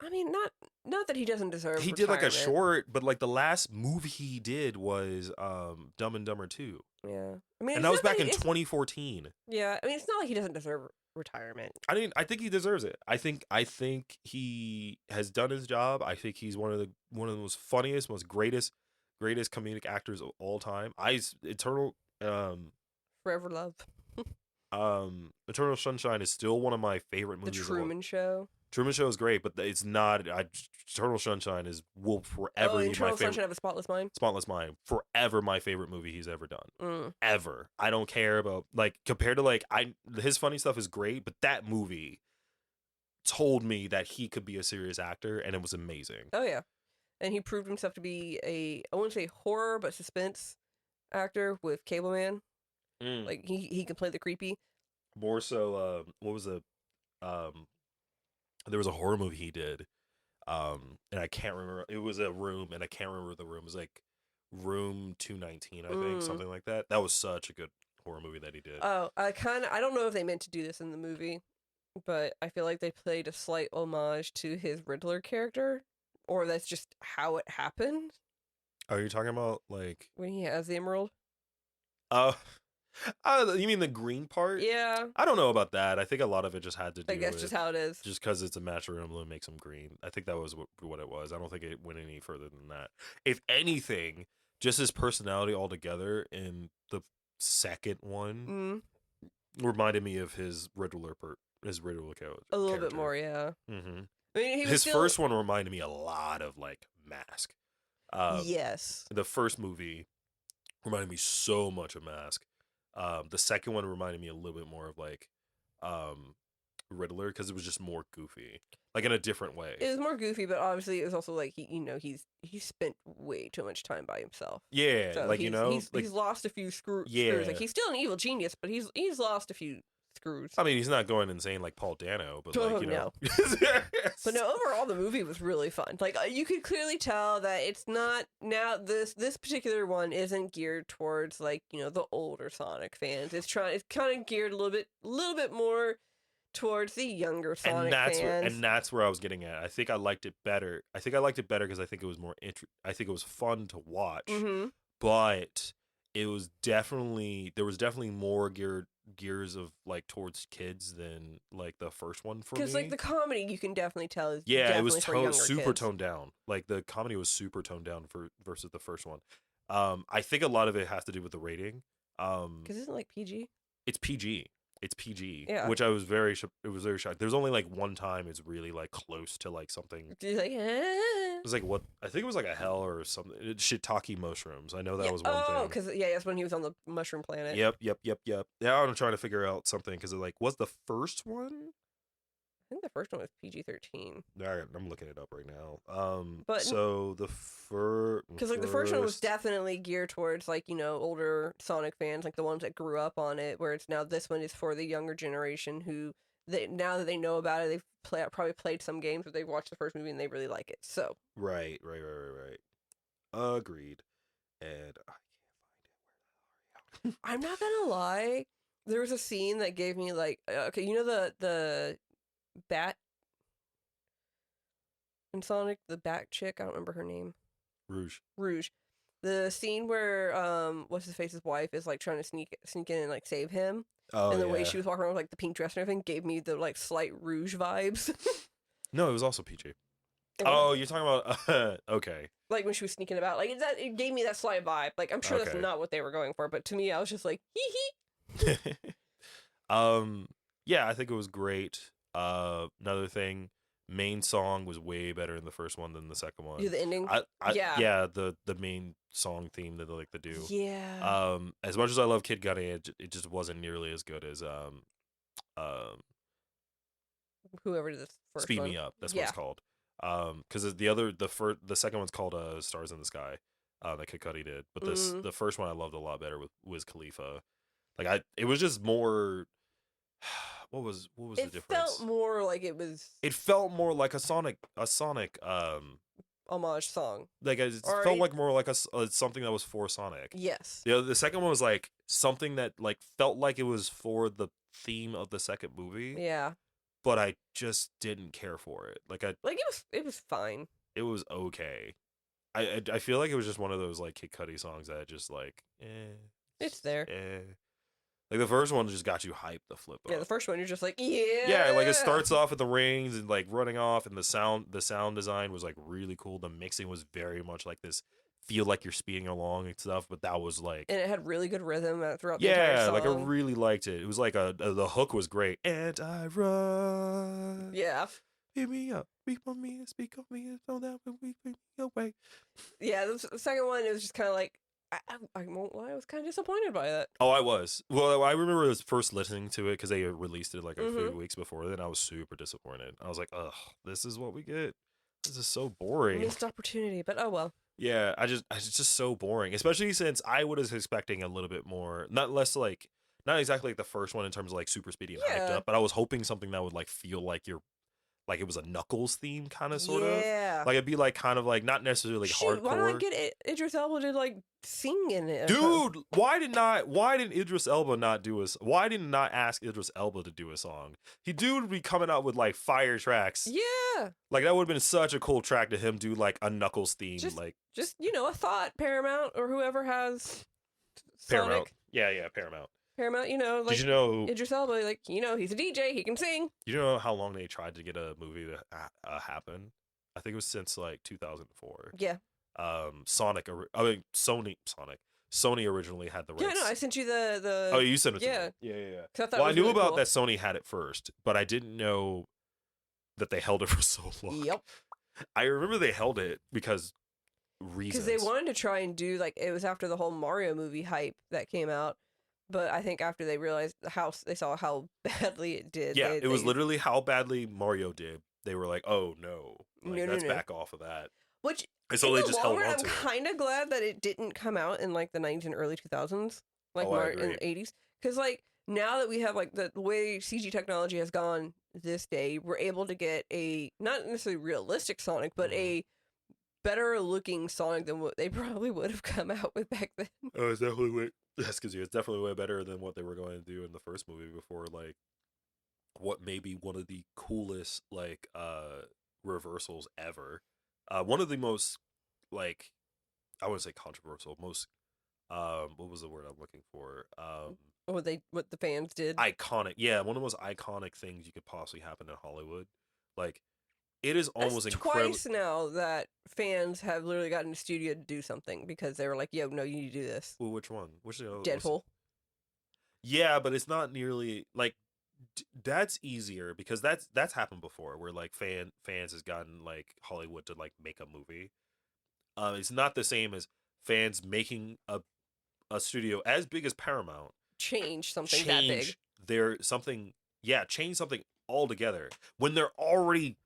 B: I mean, not that he doesn't deserve.
A: He did like a short, but like the last movie he did was Dumb and Dumber 2.
B: Yeah, I mean,
A: and that was back in 2014.
B: Yeah, I mean, it's not like he doesn't deserve retirement.
A: I think he deserves it. I think he has done his job. I think he's one of the most funniest, most greatest comedic actors of all time. Eternal
B: Forever Love.
A: Eternal Sunshine is still one of my favorite movies.
B: The Truman Show.
A: Truman Show is great, but it's not. Eternal Sunshine will forever be my favorite.
B: Sunshine of a Spotless Mind.
A: Spotless Mind, forever my favorite movie he's ever done.
B: Mm.
A: Ever. I don't care about like compared to like his funny stuff is great, but that movie told me that he could be a serious actor, and it was amazing.
B: Oh yeah, and he proved himself to be I wouldn't say horror, but suspense actor with Cable Man. Like he can play the creepy.
A: More so, what was there was a horror movie he did, and I can't remember. It was a room, and I can't remember the room. It was like Room 219, I think, something like that. That was such a good horror movie that he did.
B: Oh, I don't know if they meant to do this in the movie, but I feel like they played a slight homage to his Riddler character, or that's just how it happened.
A: Are you talking about like
B: when he has the emerald?
A: You mean the green part?
B: Yeah.
A: I don't know about that. I think a lot of it just had to do.
B: I guess just how it is.
A: Just because it's a match room that makes him green. I think that was what it was. I don't think it went any further than that. If anything, just his personality altogether in the second one reminded me of his Riddler character.
B: A little bit more, yeah.
A: Mm-hmm.
B: I mean,
A: his first one reminded me a lot of like Mask.
B: Yes.
A: The first movie reminded me so much of Mask. The second one reminded me a little bit more of like Riddler because it was just more goofy, like in a different way.
B: It was more goofy, but obviously it was also like he's spent way too much time by himself.
A: Yeah,
B: so
A: like
B: he's lost a few screws. Like he's still an evil genius, but he's lost a few screws.
A: I mean, he's not going insane like Paul Dano, but like
B: no. But no, overall the movie was really fun. Like you could clearly tell that it's not now this particular one isn't geared towards like the older Sonic fans. It's kind of geared a little bit more towards the younger Sonic fans.
A: And that's where I was getting at. I think I liked it better. I think I liked it better because I think it was more I think it was fun to watch.
B: Mm-hmm.
A: But there was definitely more gears of like towards kids than like the first one for me.
B: Because like the comedy, you can definitely tell is
A: it was
B: super kids.
A: toned down. Like the comedy was super toned down versus the first one. I think a lot of it has to do with the rating.
B: Because isn't it like PG?
A: It's PG. It's PG.
B: Yeah.
A: Which I was very shocked. There's only like one time it's really like close to like something.
B: Like,
A: it was like what I think it was like a hell or something. Shiitake mushrooms. I know that was one thing.
B: Oh, because that's when he was on the mushroom planet.
A: Yep. Yeah, I'm trying to figure out something because like was the first one?
B: I think the first one was PG-13.
A: All right, I'm looking it up right now.
B: But
A: so the
B: because like the first one was definitely geared towards like older Sonic fans, like the ones that grew up on it. Where it's now this one is for the younger generation who now that they know about it, they've probably played some games, but they've watched the first movie and they really like it. So
A: right. Agreed. And I can't find it. Where the hell are you?
B: I'm not gonna lie. There was a scene that gave me like okay, the bat in Sonic, the bat chick, I don't remember her name. Rouge. The scene where what's his face's wife is like trying to sneak in and like save him.
A: Oh,
B: and the way she was walking around with like the pink dress and everything gave me the like slight Rouge vibes.
A: No, it was also PG. Oh, you're talking about okay.
B: Like when she was sneaking about, like it gave me that slight vibe. Like I'm sure that's not what they were going for, but to me I was just like hee hee.
A: Yeah, I think it was great. Another thing, main song was way better in the first one than the second one.
B: Yeah, the ending.
A: Yeah, the main song theme that they like to do.
B: Yeah.
A: As much as I love Kid Cudi, it just wasn't nearly as good as
B: whoever did this first
A: Speed
B: one.
A: Me Up. That's what it's called. Because the second one's called Stars in the Sky. That Kid Cudi did, but the first one I loved a lot better with Wiz Khalifa. Like it was just more. What was the difference?
B: It felt more like it was.
A: It felt more like a Sonic
B: homage song.
A: Like it felt like more like something that was for Sonic.
B: Yes.
A: The second one was like something that like felt like it was for the theme of the second movie.
B: Yeah.
A: but I just didn't care for it. Like
B: it was fine.
A: It was okay. I feel like it was just one of those like Kid Cudi songs that just like
B: it's there.
A: Like the first one just got you hyped the flip up.
B: Yeah, the first one you're just like,
A: yeah, like it starts off with the rings and like running off, and the sound design was like really cool. The mixing was very much like this, feel like you're speeding along and stuff, but that was like,
B: and it had really good rhythm throughout the entire song.
A: Like I really liked it. It was like the hook was great. And I run.
B: Yeah.
A: Beat me up, speak on me, so that when we bring me away.
B: Yeah, the second one, it was just kind of like, I won't lie, I was kind of disappointed by that.
A: Oh, I was. Well, I remember first listening to it because they released it like a few weeks before. Then I was super disappointed. I was like, ugh, this is what we get. This is so boring.
B: Missed opportunity, but oh well.
A: Yeah, it's just so boring. Especially since I was expecting a little bit more, not exactly like the first one in terms of like super speedy and hyped up, but I was hoping something that would like feel like like it was a Knuckles theme kind of sort of. Like it'd be like kind of like not necessarily hardcore.
B: Why don't I get Idris Elba to like sing in it?
A: Dude, why didn't Idris Elba not do why did not ask Idris Elba to do a song? Dude would be coming out with like fire tracks.
B: Yeah.
A: Like that would have been such a cool track to him do like a Knuckles theme. Just
B: a thought, Paramount or whoever has
A: Paramount. Yeah, Paramount.
B: Paramount, like,
A: did you know
B: Idris Elba, like, he's a DJ, he can sing.
A: You know how long they tried to get a movie to happen? I think it was since like 2004.
B: Yeah.
A: Sony originally had the rights.
B: Yeah, no, I sent you the.
A: Oh, you sent it to me. Yeah. Well, I knew about cool. That Sony had it first, but I didn't know that they held it for so long.
B: Yep.
A: I remember they held it because reasons.
B: Because they wanted to try and do it was after the whole Mario movie hype that came out. But I think after they realized they saw how badly it did.
A: Yeah, it was literally how badly Mario did. They were like, "Oh no, let's back off of that."
B: Which,
A: and so they just held on to it.
B: I'm kind of glad that it didn't come out in like the 90s and early 2000s, like in the 80s, because like now that we have like the way CG technology has gone this day, we're able to get a not necessarily realistic Sonic, but a better looking Sonic than what they probably would have come out with back then.
A: Oh, it's definitely it's definitely way better than what they were going to do in the first movie before, like what may be one of the coolest like reversals ever. One of the most like I wouldn't say controversial, most what was the word I'm looking for?
B: What the fans did.
A: Iconic. Yeah, one of the most iconic things you could possibly happen in Hollywood. Like it is almost incredible.
B: Twice now that fans have literally gotten the studio to do something because they were like, "Yo, no, you need to do this."
A: Well, which one?
B: Deadpool.
A: Yeah, but it's not nearly like that's easier because that's happened before where like fans has gotten like Hollywood to like make a movie. It's not the same as fans making a studio as big as Paramount
B: change something that big.
A: Change something altogether when they're already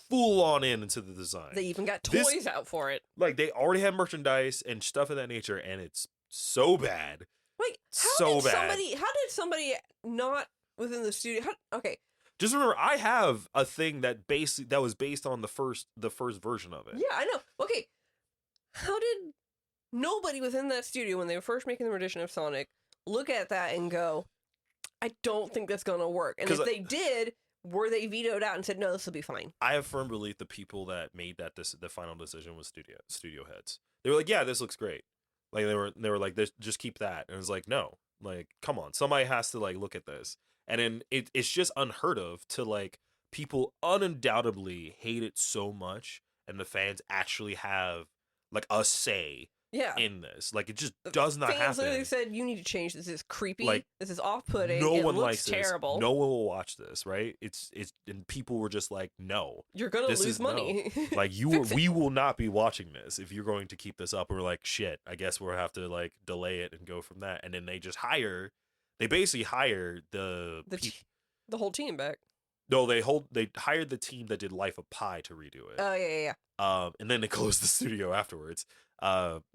A: full on into the design.
B: They even got toys out for it.
A: Like they already have merchandise and stuff of that nature, and it's so bad.
B: Wait, how did somebody not within the studio? Okay,
A: just remember, I have a thing that was based on the first version of it.
B: Yeah, I know. Okay, how did nobody within that studio when they were first making the rendition of Sonic look at that and go, "I don't think that's gonna work"? And if they did, were they vetoed out and said, "No, this will be fine"?
A: I have firm belief the people that made the final decision was studio heads. They were like, "Yeah, this looks great." Like they were like, "Just keep that," and it was like, "No, like come on, somebody has to like look at this." And then it's just unheard of to like people undoubtedly hate it so much, and the fans actually have like a say. In this, like it just does not happen.
B: Fans literally said, "You need to change this. This is creepy.
A: Like,
B: this is off-putting.
A: No one
B: looks
A: likes
B: terrible.
A: This. No one will watch this, right? It's and people were just like, "No,
B: you're gonna lose money.
A: No. Like we will not be watching this if you're going to keep this up." We're like, "Shit, I guess we'll have to like delay it and go from that." And then they basically hire the
B: whole team back.
A: No, they hired the team that did Life of Pi to redo it.
B: Oh yeah.
A: And then they closed the studio afterwards.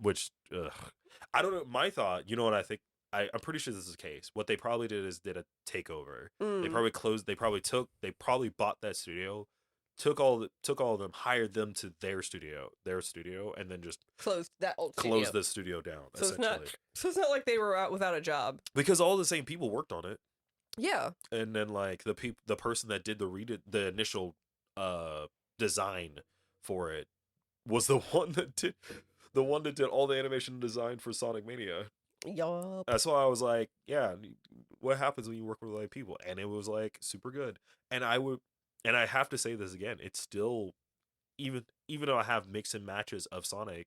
A: Which I don't know. My thought, you know what I think? I'm pretty sure this is the case. What they probably did a takeover. They probably closed. They probably bought that studio, took all of them, hired them to their studio, and then just
B: closed
A: the studio down.
B: So it's not like they were out without a job
A: because all the same people worked on it.
B: Yeah.
A: And then like the person that did the initial design for it was the one that did all the animation and design for Sonic Mania.
B: Yup.
A: That's why I was like, yeah, what happens when you work with other people? And it was like super good. And I have to say this again, it's still, even though I have mix and matches of Sonic,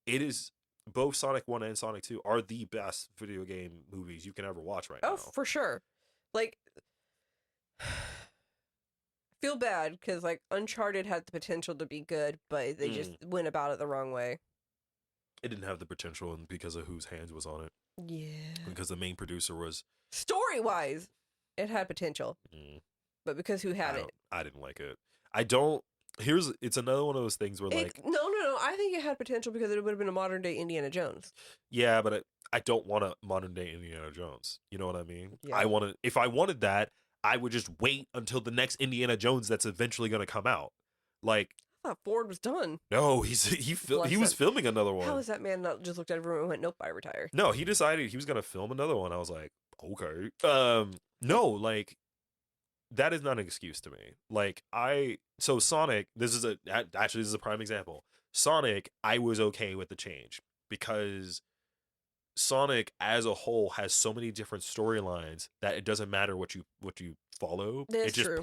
A: it is, both Sonic 1 and Sonic 2 are the best video game movies you can ever watch right now.
B: Oh, for sure. Like, feel bad because like Uncharted had the potential to be good, but they just went about it the wrong way.
A: It didn't have the potential, and because of whose hands was on it.
B: Yeah.
A: Because the main producer was,
B: story-wise, it had potential. But because who had it?
A: I didn't like it. It's another one of those things where like...
B: No. I think it had potential because it would have been a modern day Indiana Jones.
A: Yeah, but I don't want a modern day Indiana Jones. You know what I mean?
B: Yeah.
A: If I wanted that, I would just wait until the next Indiana Jones that's eventually going to come out. Like,
B: I thought Ford was done.
A: No, he was filming another one.
B: How is that man not just looked at everyone and went, nope, I retire?
A: No, he decided he was going to film another one. I was like, okay. No, like, that is not an excuse to me. Like, so Sonic, this is a prime example. Sonic, I was okay with the change because Sonic as a whole has so many different storylines that it doesn't matter what you follow.
B: That's true.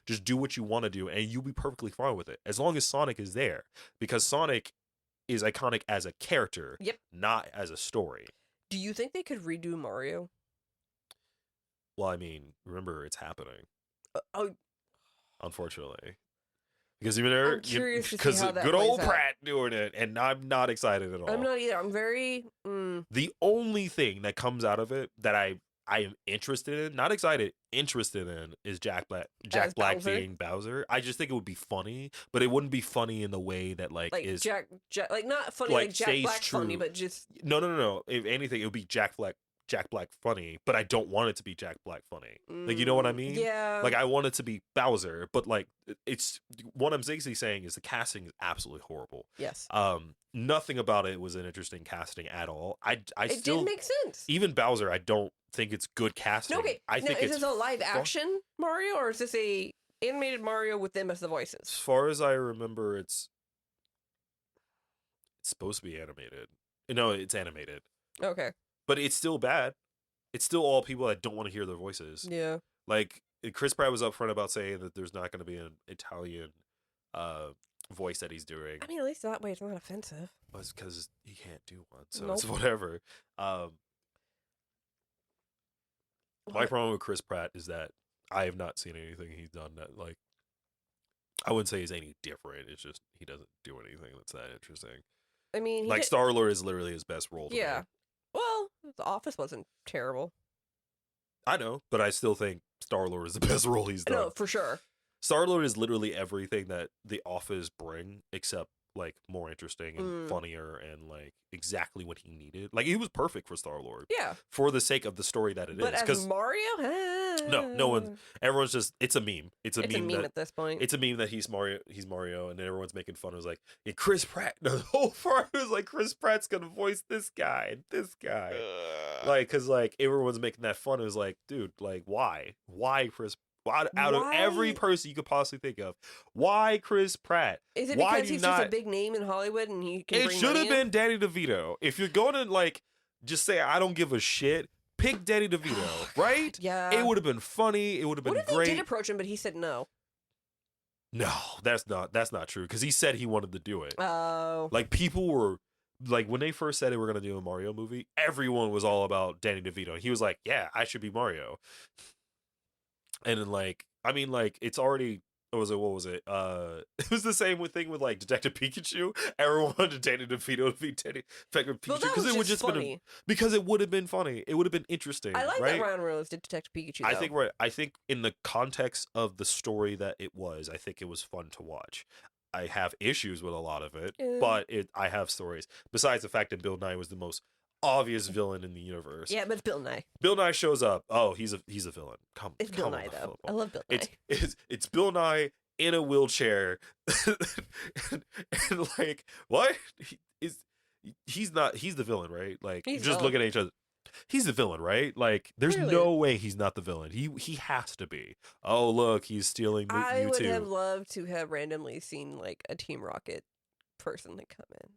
A: Just do what you want to do and you'll be perfectly fine with it as long as Sonic is there, because Sonic is iconic as a character, not as a story.
B: Do you think they could redo Mario?
A: Well, I mean, remember, it's happening. Unfortunately. Because because good old Pratt doing it, and I'm not excited at all.
B: I'm not either. I'm very...
A: The only thing that comes out of it that I am interested in, not excited, interested in, is Jack Black being Bowser. I just think it would be funny, but it wouldn't be funny in the way that like is
B: Jack like not funny like Jack Black funny, but just
A: no. If anything, it would be Jack Black funny, but I don't want it to be Jack Black funny. Like, you know what I mean?
B: Yeah.
A: Like, I want it to be Bowser, but like, it's what I'm basically saying is the casting is absolutely horrible.
B: Yes.
A: Nothing about it was an interesting casting at all. It
B: didn't make sense.
A: Even Bowser, I don't think it's good casting.
B: Okay. Is this a live action Mario, or is this a animated Mario with them as the voices?
A: As far as I remember, it's supposed to be animated. No, it's animated.
B: Okay.
A: But it's still bad. It's still all people that don't want to hear their voices.
B: Yeah.
A: Like, Chris Pratt was upfront about saying that there's not going to be an Italian voice that he's doing.
B: I mean, at least that way it's not offensive.
A: Well, it's because he can't do one, so it's whatever. My problem with Chris Pratt is that I have not seen anything he's done that, like, I wouldn't say he's any different. It's just he doesn't do anything that's that interesting.
B: I mean,
A: like Star-Lord is literally his best role.
B: Yeah. Well, The Office wasn't terrible.
A: I know, but I still think Star-Lord is the best role he's done.
B: No, for sure.
A: Star-Lord is literally everything that The Office bring, except like more interesting and funnier and like exactly what he needed. Like, he was perfect for Star-Lord.
B: Yeah.
A: For the sake of the story that it is.
B: But as Mario?
A: Everyone's just, it's a meme. It's a meme
B: at this point.
A: It's a meme that he's Mario, and then everyone's making fun of like, yeah, Chris Pratt. The whole part was like, Chris Pratt's gonna voice this guy and this guy. Like, cause like everyone's making that fun. It was like, dude, like, why Chris? Out of every person you could possibly think of, why Chris Pratt?
B: Is it because he's just a big name in Hollywood and he can bring money in? It should have
A: been Danny DeVito. If you're going to like just say I don't give a shit, pick Danny DeVito, right?
B: Yeah,
A: it would have been funny. It would have been great.
B: They did approach him, but he said no.
A: No, that's not true, because he said he wanted to do it.
B: Oh,
A: like, people were like, when they first said they were gonna do a Mario movie, everyone was all about Danny DeVito. He was like, yeah, I should be Mario. And then, like, I mean, like, it's already, what was it? It was the same thing with, like, Detective Pikachu. Everyone wanted Danny DeVito to be Detective Pikachu, because it would just funny. Because it would have been funny. It would have been interesting.
B: I like
A: right?
B: that Ryan Reynolds did Detective Pikachu, though.
A: I think in the context of the story that it was, I think it was fun to watch. I have issues with a lot of it, but I have stories. Besides the fact that Bill Nye was the most obvious villain in the universe.
B: Yeah, but it's Bill Nye.
A: Bill Nye shows up. Oh, he's a villain.
B: It's Bill Nye, though. I love Bill Nye.
A: It's Bill Nye in a wheelchair, and like, what? He's the villain, right? Like, just looking at each other. He's the villain, right? Like, there's
B: Clearly.
A: no way he's not the villain. He has to be. Oh, look, he's stealing
B: I
A: you
B: would
A: too.
B: have loved to have randomly seen like a Team Rocket person that come in.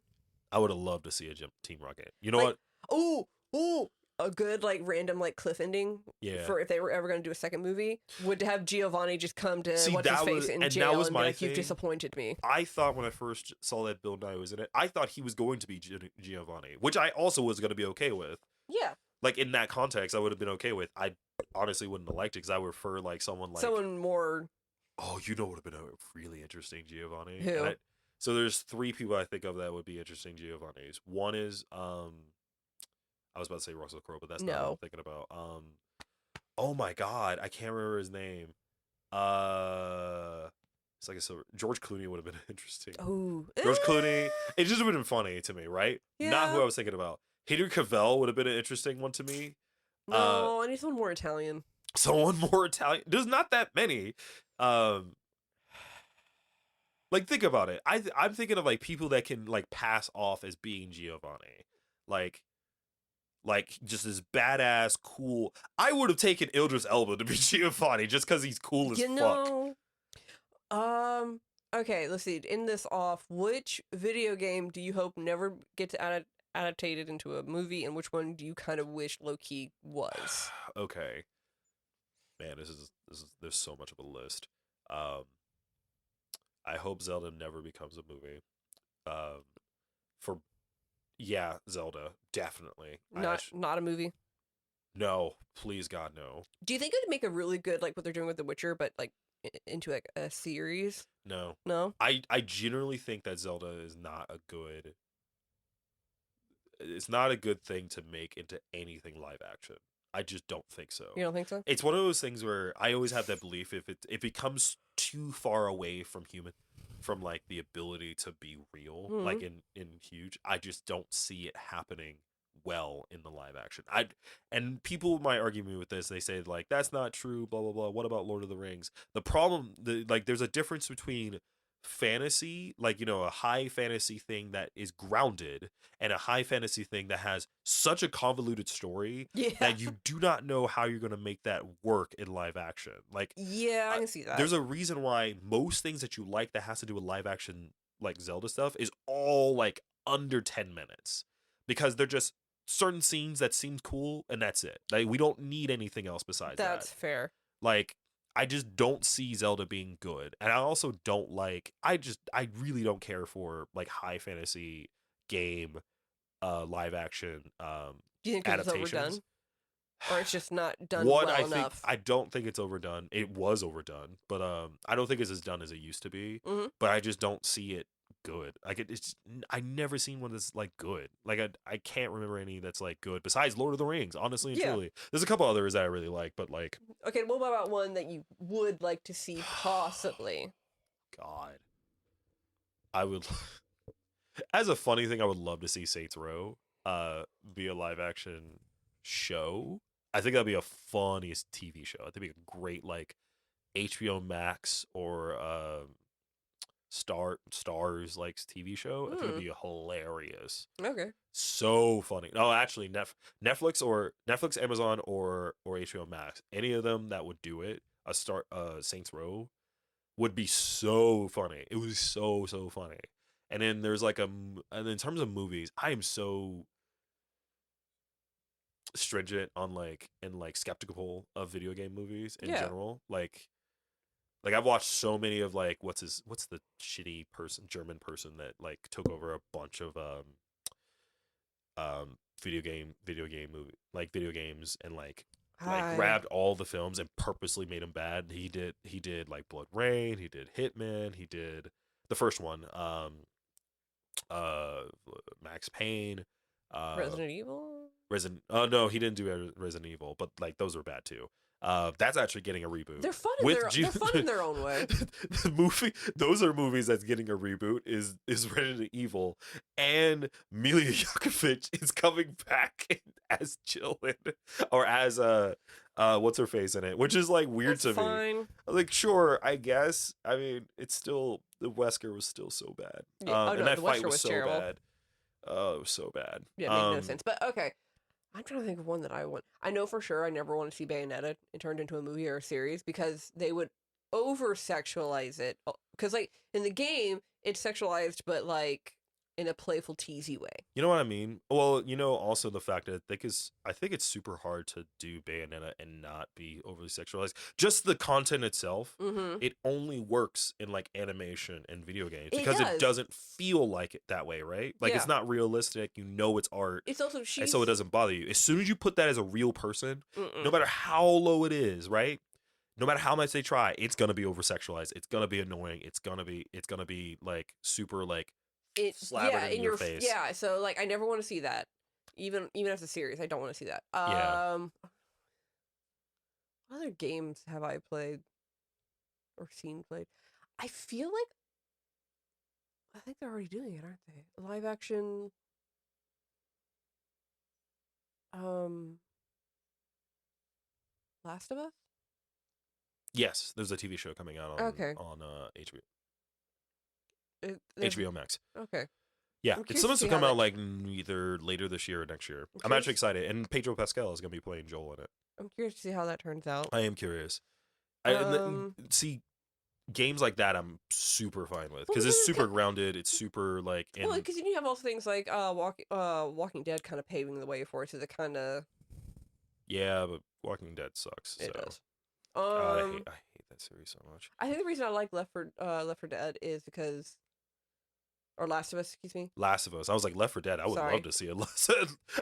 A: I would have loved to see a Team Rocket. You know
B: like,
A: what?
B: Oh, a good like random like cliff ending.
A: Yeah.
B: For if they were ever going to do a second movie, would have Giovanni just come to
A: See,
B: what's his face in jail
A: that was
B: and
A: my
B: be like,
A: thing.
B: "You've disappointed me."
A: I thought when I first saw that Bill Nye was in it, I thought he was going to be Giovanni, which I also was going to be okay with.
B: Yeah.
A: Like, in that context, I would have been okay with. I honestly wouldn't have liked it because I would prefer like someone
B: more.
A: Oh, you know what would have been a really interesting Giovanni?
B: Who?
A: So there's three people I think of that would be interesting Giovannis. One is I was about to say Russell Crowe, but that's not what I'm thinking about. Oh my god, I can't remember his name. It's like George Clooney would have been interesting.
B: Oh,
A: George Clooney. It just would have been funny to me, right?
B: Yeah.
A: Not who I was thinking about. Henry Cavill would have been an interesting one to me.
B: No, I need someone more Italian.
A: Someone more Italian. There's not that many. Like, think about it. I'm thinking of like people that can like pass off as being Giovanni, like just this badass, cool. I would have taken Idris Elba to be Giovanni just because he's cool as fuck.
B: Okay, let's see. In this off, which video game do you hope never gets adapted into a movie, and which one do you kind of wish low-key was?
A: Okay, man, this is there's so much of a list. I hope Zelda never becomes a movie. Zelda, definitely.
B: Not a movie.
A: No, please God, no.
B: Do you think it'd make a really good like what they're doing with The Witcher, but like into like a series?
A: No.
B: I
A: generally think that Zelda is not a good. It's not a good thing to make into anything live action. I just don't think so.
B: You don't think so?
A: It's one of those things where I always have that belief if it becomes too far away from like the ability to be real, like in huge, I just don't see it happening well in the live action. And people might argue me with this. They say like that's not true, blah blah blah. What about Lord of the Rings? The problem, there's a difference between fantasy, like, you know, a high fantasy thing that is grounded and a high fantasy thing that has such a convoluted story that you do not know how you're going to make that work in live action. Like,
B: I can see that.
A: There's a reason why most things that you like that has to do with live action, like Zelda stuff, is all like under 10 minutes because they're just certain scenes that seem cool and that's it. Like, we don't need anything else besides that.
B: That's fair.
A: Like, I just don't see Zelda being good. And I also don't I really don't care for like high fantasy game live action
B: do you think
A: adaptations.
B: It's overdone? Or it's just not done well enough?
A: I don't think it's overdone. It was overdone, but I don't think it's as done as it used to be.
B: Mm-hmm.
A: But I just don't see it good. Like, it's I never seen one that's like good. Like, I can't remember any that's like good besides Lord of the Rings, honestly and truly. There's a couple others that I really like, but like,
B: okay, what about one that you would like to see possibly?
A: God, I would as a funny thing, I would love to see Saints Row be a live action show. I think that'd be a funniest TV show. I think it'd be a great like HBO Max or Stars like TV show. I think it'd be hilarious.
B: Okay.
A: So funny. No, actually, Netflix, Amazon, or HBO Max. Any of them that would do it. Saints Row would be so funny. It was so funny. And then there's like and in terms of movies, I am so stringent on skeptical of video game movies in general. Like I've watched so many of like what's the shitty German person that like took over a bunch of video game movie, like video games, and like grabbed all the films and purposely made them bad. He did like Blood Rain, he did Hitman, he did the first one, Max Payne,
B: Resident Evil.
A: No, he didn't do Resident Evil, but like those are bad too. That's actually getting a reboot.
B: They're fun in their own way.
A: Those are movies that's getting a reboot is Resident Evil, and Mila Jovovich is coming back as Chillin, or as what's her face in it, which is like weird to me. Like, sure, I guess. I mean, it's still, the Wesker was still so bad.
B: Yeah.
A: And that fight
B: was
A: so
B: terrible.
A: bad. Oh, it was so bad.
B: Yeah, it made no sense. But okay. I'm trying to think of one that I want. I know for sure I never want to see Bayonetta turned into a movie or a series because they would over sexualize it. Because like in the game, it's sexualized, but like in a playful, teasy way.
A: You know what I mean? Well, also the fact that I think it's super hard to do Bayonetta and not be overly sexualized. Just the content itself, it only works in like animation and video games because it doesn't feel like it that way, right? Like it's not realistic. It's art.
B: It's also
A: and so it doesn't bother you. As soon as you put that as a real person, no matter how low it is, right? No matter how much they try, it's gonna be over sexualized. It's gonna be annoying. It's gonna be like super like slathered in your face.
B: Yeah, so like I never want to see that. Even as a series, I don't want to see that.
A: Yeah.
B: What other games have I played or seen played? I feel like I think they're already doing it, aren't they? Live action Last of Us?
A: Yes, there's a TV show coming out on HBO. HBO Max.
B: Okay.
A: Yeah, it's supposed to come out like either later this year or next year. I'm actually excited, and Pedro Pascal is going to be playing Joel in it.
B: I'm curious to see how that turns out.
A: I am curious. See, games like that I'm super fine with because it's super grounded. It's super like.
B: Well, because you have also things like Walking Dead kind of paving the way for it, so the kind of.
A: Yeah, but Walking Dead sucks.
B: It does.
A: God, I hate that series so much.
B: I think the reason I like Left 4 Dead is because. Or Last of Us, excuse me.
A: Last of Us. I was like Left 4 Dead. I would love to see it.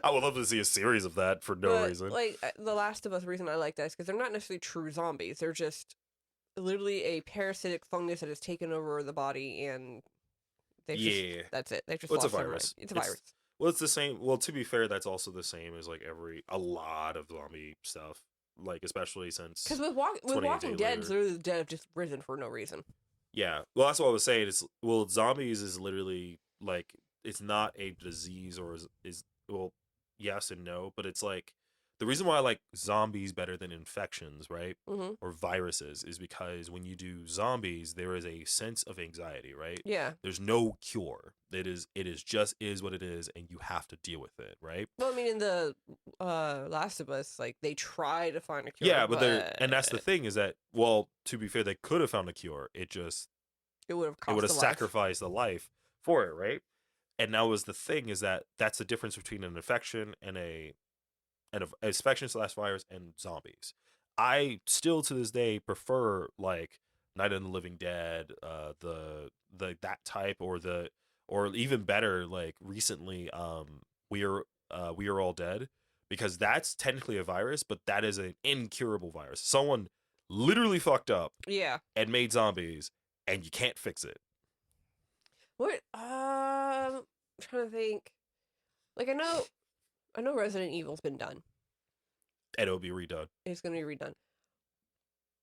A: I would love to see a series of that for no reason.
B: Like the Last of Us, reason I like that is because they're not necessarily true zombies. They're just literally a parasitic fungus that has taken over the body, and that's it. They just
A: it's a virus.
B: It's a virus.
A: Well, it's the same. Well, to be fair, that's also the same as like a lot of zombie stuff. Like especially since
B: because with Walking Dead, literally the dead have just risen for no reason.
A: Yeah, well, that's what I was saying. Zombies is literally like it's not a disease or is yes and no, but it's like the reason why I like zombies better than infections, right? Or viruses is because when you do zombies, there is a sense of anxiety, right?
B: Yeah.
A: There's no cure. It is just is what it is, and you have to deal with it, right?
B: Well, I mean, in the Last of Us, like they try to find a cure.
A: Yeah, and that's the thing is that, well, to be fair, they could have found a cure. It would have sacrificed the life for it, right? And that was the thing is that that's the difference between an infection and an infection / virus and zombies. I still to this day prefer like Night of the Living Dead, the that type or even better like recently we are all dead because that's technically a virus, but that is an incurable virus. Someone literally fucked up, and made zombies, and you can't fix it.
B: What? I'm trying to think. Like I know Resident Evil's been done.
A: And it'll be redone.
B: It's going to be redone.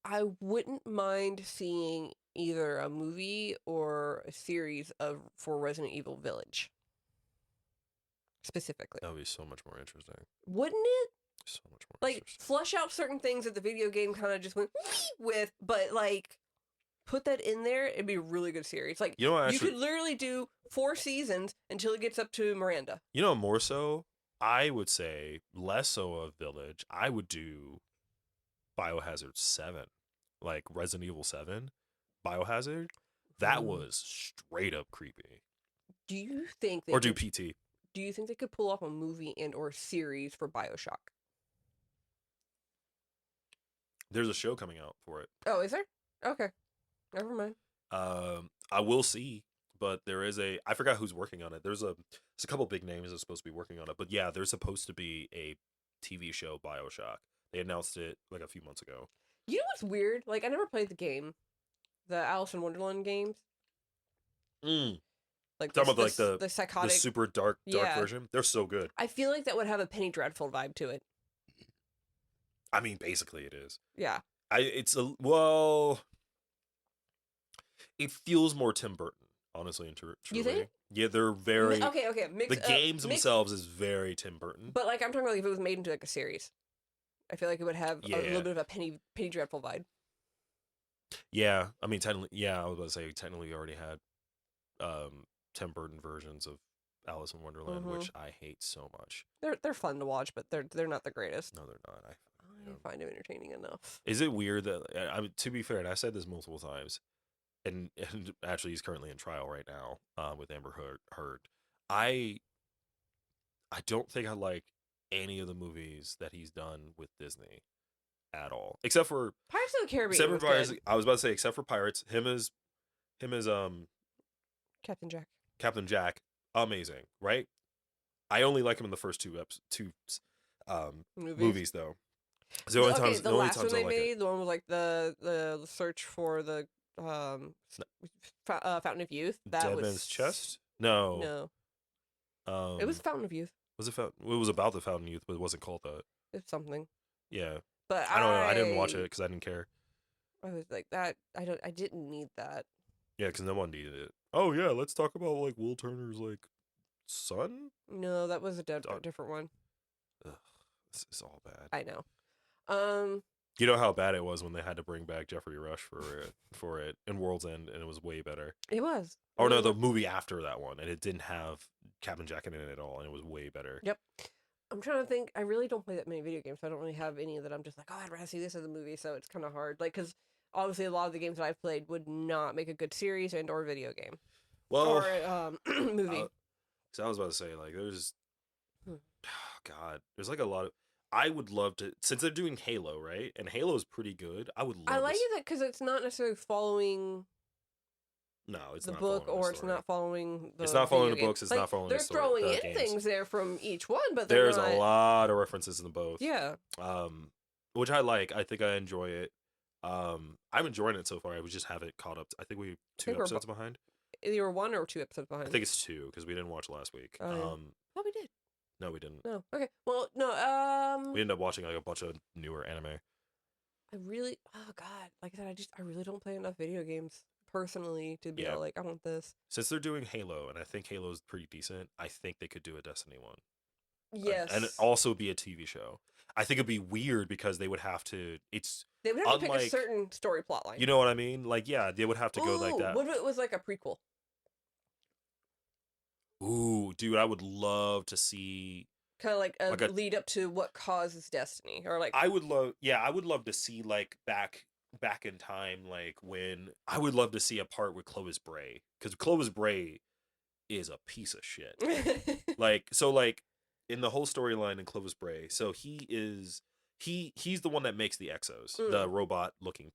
B: I wouldn't mind seeing either a movie or a series for Resident Evil Village. Specifically.
A: That would be so much more interesting.
B: Wouldn't it?
A: So much more interesting.
B: Flush out certain things that the video game kind of just went with, but like put that in there, it'd be a really good series. Like you could literally do 4 seasons until it gets up to Miranda.
A: More so, I would say less so of Village. I would do Biohazard 7, like Resident Evil 7, Biohazard. That was straight up creepy.
B: Do you think
A: do PT?
B: Do you think they could pull off a movie and or series for BioShock?
A: There's a show coming out for it.
B: Oh, is there? Okay, never mind.
A: I will see, but there is I forgot who's working on it. There's a couple big names that's supposed to be working on it, but yeah, there's supposed to be a TV show BioShock. They announced it like a few months ago.
B: You know what's weird? Like I never played the game, the Alice in Wonderland games. Like
A: talking about like
B: the psychotic,
A: the super dark version. They're so good.
B: I feel like that would have a Penny Dreadful vibe to it.
A: I mean, basically it is.
B: Yeah.
A: It feels more Tim Burton, honestly and truly.
B: You think?
A: Yeah, they're very
B: okay.
A: The games themselves is very Tim Burton.
B: But like I'm talking about like, if it was made into like a series, I feel like it would have a little bit of a Penny Dreadful vibe.
A: Yeah, I mean technically, I was about to say technically we already had Tim Burton versions of Alice in Wonderland, which I hate so much.
B: They're fun to watch, but they're not the greatest.
A: No, they're not. I
B: find them entertaining enough.
A: Is it weird that I mean, to be fair, and I've said this multiple times, and actually he's currently in trial right now with Amber Heard. I don't think I like any of the movies that he's done with Disney at all, except for
B: Pirates of the Caribbean.
A: I was about to say, except for Pirates, him as Captain Jack, amazing, right? I only like him in the first two movies though.
B: The last one they made, the one with like the search for the Fountain of Youth. That was
A: Man's Chest. No.
B: It was Fountain of Youth.
A: Was it It was about the Fountain of Youth, but it wasn't called that.
B: It's something.
A: Yeah.
B: But
A: I don't know. I didn't watch it because I didn't care.
B: I was like that. I didn't need that.
A: Yeah, because no one needed it. Oh yeah, let's talk about like Will Turner's like son.
B: No, that was a different one.
A: Ugh, this is all bad.
B: I know.
A: You know how bad it was when they had to bring back Jeffrey Rush for it in World's End, and it was way better.
B: It was.
A: Oh no, the movie after that one, and it didn't have Captain Jack in it at all, and it was way better.
B: Yep. I'm trying to think. I really don't play that many video games, so I don't really have any that I'm just like, oh, I'd rather see this as a movie. So it's kind of hard, like, because obviously a lot of the games that I've played would not make a good series and or video game.
A: Well,
B: or movie.
A: So I was about to say, like, there's, God, there's like a lot of. I would love to, since they're doing Halo, right? And Halo's pretty good. I would love.
B: I like it because it's not necessarily following.
A: No, it's
B: the
A: not
B: book, or
A: it's
B: not following the.
A: It's not following the
B: game.
A: books. It's not following the story.
B: They're throwing in things there from each one, but
A: there's
B: not...
A: a lot of references in both.
B: Yeah.
A: Which I like. I think I enjoy it. I'm enjoying it so far. I just haven't caught up. I think we're 2 episodes behind.
B: You were 1 or 2 episodes behind.
A: I think it's 2 because we didn't watch last week.
B: Oh, yeah. Oh, we did.
A: No, we didn't.
B: No. Okay. Well, no.
A: We ended up watching like a bunch of newer anime.
B: Oh God, like I said, I really don't play enough video games personally to be like, I want this.
A: Since they're doing Halo, and I think Halo's pretty decent, I think they could do a Destiny one.
B: Yes.
A: And also be a TV show. I think it'd be weird because they would have to.
B: They would have to pick a certain story plot line.
A: You know what I mean? Like, yeah, they would have to go like that.
B: What if it was like a prequel?
A: Ooh, dude, I would love to see
B: kind of like a lead up to what causes Destiny, or like
A: I would love to see like back in time, like when I would love to see a part with Clovis Bray, because Clovis Bray is a piece of shit. like in the whole storyline in Clovis Bray, so he's the one that makes the Exos, the robot looking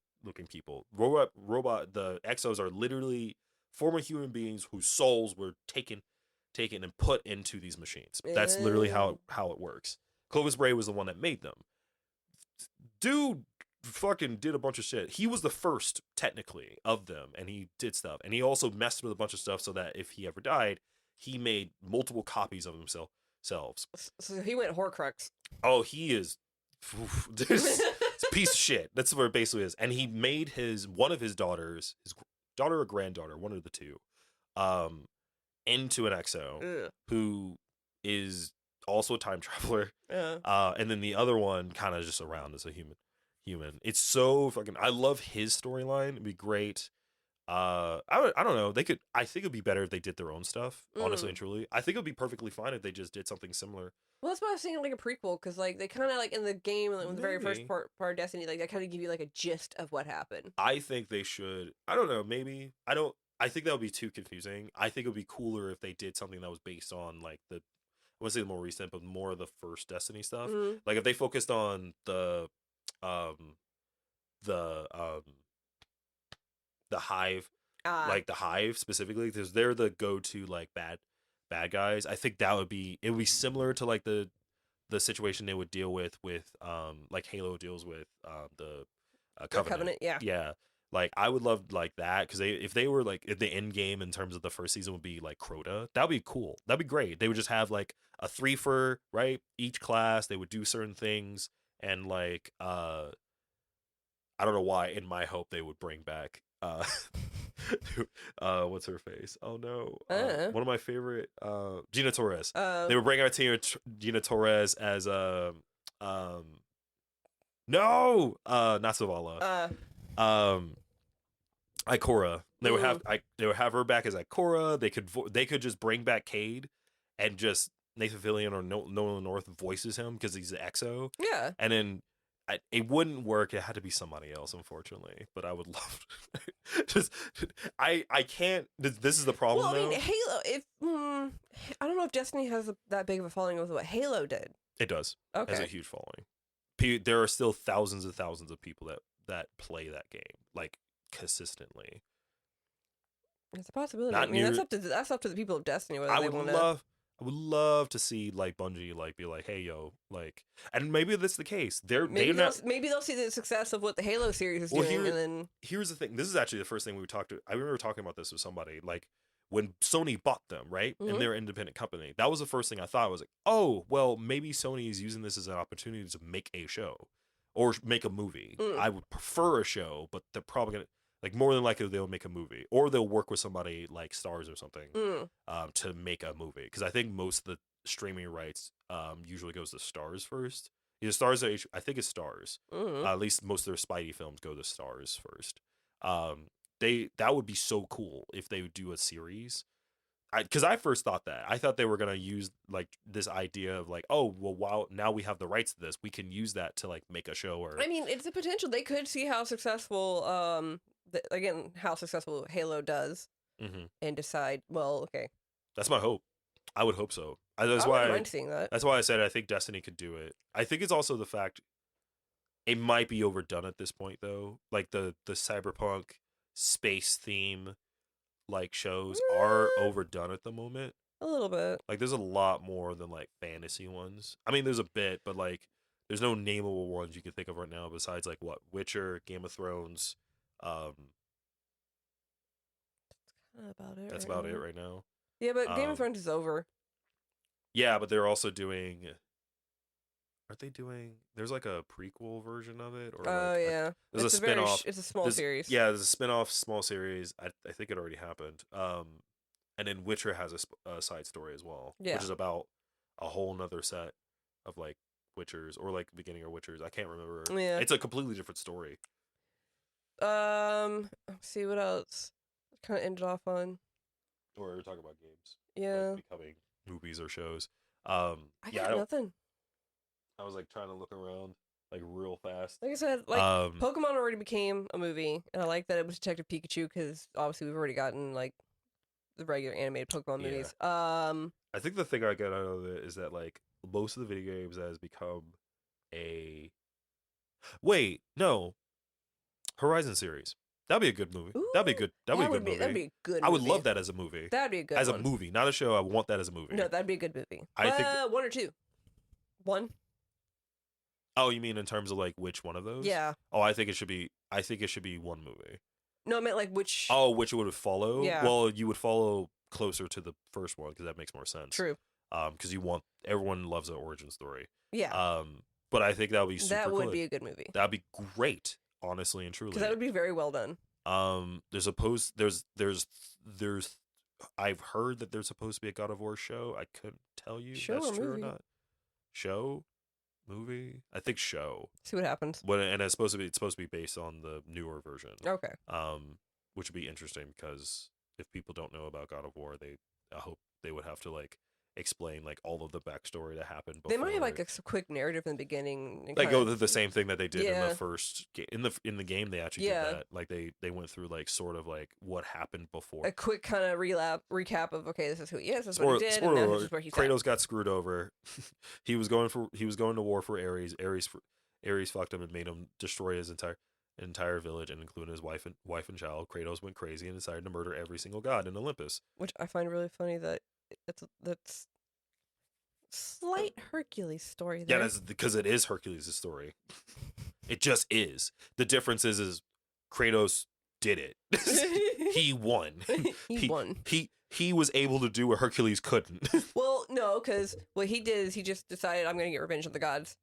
A: people. The Exos are literally former human beings whose souls were taken and put into these machines. That's literally how it works. Clovis Bray was the one that made them. Dude fucking did a bunch of shit. He was the first, technically, of them, and he did stuff. And he also messed with a bunch of stuff so that if he ever died, he made multiple copies of himself.
B: So he went Horcrux.
A: Oh, he is this a piece of shit. That's what it basically is. And he made one of his daughters, his daughter or granddaughter, one of the two, into an Exo who is also a time traveler. And then the other one kind of just around as a human. It's so fucking. I love his storyline. It'd be great. I don't know. I think it'd be better if they did their own stuff. Honestly and truly, I think it'd be perfectly fine if they just did something similar.
B: Well, that's why I was thinking like a prequel, because like they kind of like in the game, like, in the very first part of Destiny, like they kind of give you like a gist of what happened.
A: I think they should. I don't know. Maybe I don't. I think that would be too confusing. I think it would be cooler if they did something that was based on like I wouldn't say the more recent, but more of the first Destiny stuff. Like if they focused on the Hive, like the Hive specifically, because they're the go-to like bad guys. I think it would be similar to like the situation they would deal with like Halo deals with the Covenant. Yeah. Like I would love like that, because if they were like the end game in terms of the first season would be like Crota, that'd be cool. That'd be great. They would just have like a 3-for, right? Each class they would do certain things, and like I don't know why. In my hope they would bring back what's her face? Oh no, one of my favorite Gina Torres. They would bring out Gina Torres as no, not Zavala. Ikora. They would have her back as Ikora. They could just bring back Cade and just Nathan Fillion or Nolan North voices him because he's the EXO.
B: Yeah.
A: And then it wouldn't work. It had to be somebody else, unfortunately. But I would love just I can't. This is the problem.
B: Well, I mean,
A: though.
B: Halo. If I don't know if Destiny has that big of a following with what Halo did.
A: It does.
B: Okay.
A: It has a huge following. There are still thousands and thousands of people that play that game like consistently.
B: It's a possibility.
A: Not
B: I mean,
A: near,
B: that's up to the people of Destiny whether
A: I
B: they
A: would
B: want
A: love. I would love to see like Bungie like be like, hey yo, like, and maybe that's the case.
B: Maybe they'll see the success of what the Halo series is doing, and then
A: here's the thing. This is actually the first thing we talked to. I remember talking about this with somebody like when Sony bought them, right, and they're an independent company. That was the first thing I thought. I was like, oh well, maybe Sony is using this as an opportunity to make a show or make a movie. I would prefer a show, but they're probably gonna. Like, more than likely, they'll make a movie. Or they'll work with somebody like Starz or something to make a movie. Because I think most of the streaming rights usually goes to Starz first. Either Starz or I think it's Starz. At least most of their Spidey films go to Starz first. That would be so cool if they would do a series. Because I first thought that. I thought they were going to use, like, this idea of, like, oh, well, wow, now we have the rights to this. We can use that to, like, make a show or...
B: I mean, it's a potential. They could see how successful... how successful Halo does, and decide. Well, okay,
A: that's my hope. I would hope so.
B: I wouldn't mind seeing that.
A: That's why I said I think Destiny could do it. I think it's also the fact it might be overdone at this point, though. Like the cyberpunk space theme, like shows are overdone at the moment.
B: A little bit.
A: Like there's a lot more than like fantasy ones. I mean, there's a bit, but like there's no nameable ones you can think of right now besides like what Witcher, Game of Thrones. That's about it right now.
B: Yeah, but Game of Thrones is over.
A: Yeah, but they're also doing. Aren't they doing? There's like a prequel version of it, or
B: yeah,
A: there's a spinoff.
B: It's a small series.
A: Yeah, there's a spinoff small series. I think it already happened. And then Witcher has a side story as well, which is about a whole nother set of like Witchers or like beginning of Witchers. I can't remember.
B: Yeah,
A: it's a completely different story.
B: Let's see what else. Kind of ended off on.
A: Or we're talking about games.
B: Yeah.
A: Like becoming movies or shows.
B: I got nothing.
A: I was like trying to look around like real fast.
B: Like I said, like Pokemon already became a movie, and I like that it was Detective Pikachu because obviously we've already gotten like the regular animated Pokemon movies.
A: I think the thing I get out of it is that like most of the video games has become a. Wait, no. Horizon series. That'd be a good movie.
B: Ooh,
A: that'd be good. That'd be a good movie.
B: That'd be a good movie.
A: I would love that as a movie.
B: That'd be a good
A: as a movie, not a show. I want that as a movie.
B: No, that'd be a good movie.
A: I think
B: one or two. One.
A: Oh, you mean in terms of like which one of those?
B: Yeah.
A: Oh, I think it should be one movie.
B: No, I meant like which.
A: Oh, which would follow?
B: Yeah.
A: Well, you would follow closer to the first one because that makes more sense.
B: True.
A: Because everyone loves an origin story.
B: Yeah.
A: But I think that would be super.
B: That would be a good movie.
A: That'd be great, honestly and truly.
B: Because that would be very well done.
A: There's I've heard that there's supposed to be a God of War show. I couldn't tell you if that's true or not. Show, movie. I think show.
B: See what happens.
A: And it's supposed to be based on the newer version.
B: Okay.
A: Which would be interesting because if people don't know about God of War, I hope they would have to like explain like all of the backstory that happened before.
B: They might have like a quick narrative in the beginning.
A: Like the same thing that they did in the first in the game. They actually did that. Like they went through like sort of like what happened before.
B: A quick kind of recap of okay, this is who he is. This is what he did. And now this is where he's
A: Kratos got screwed over. he was going to war for Ares. Ares fucked him and made him destroy his entire village and including his wife and child. Kratos went crazy and decided to murder every single god in Olympus.
B: Which I find really funny that that's slight Hercules story there.
A: Yeah, that's because it is Hercules' story. It just is. The difference is Kratos did it. He won.
B: He won.
A: He was able to do what Hercules couldn't.
B: Well, no, because what he did is he just decided I'm going to get revenge on the gods.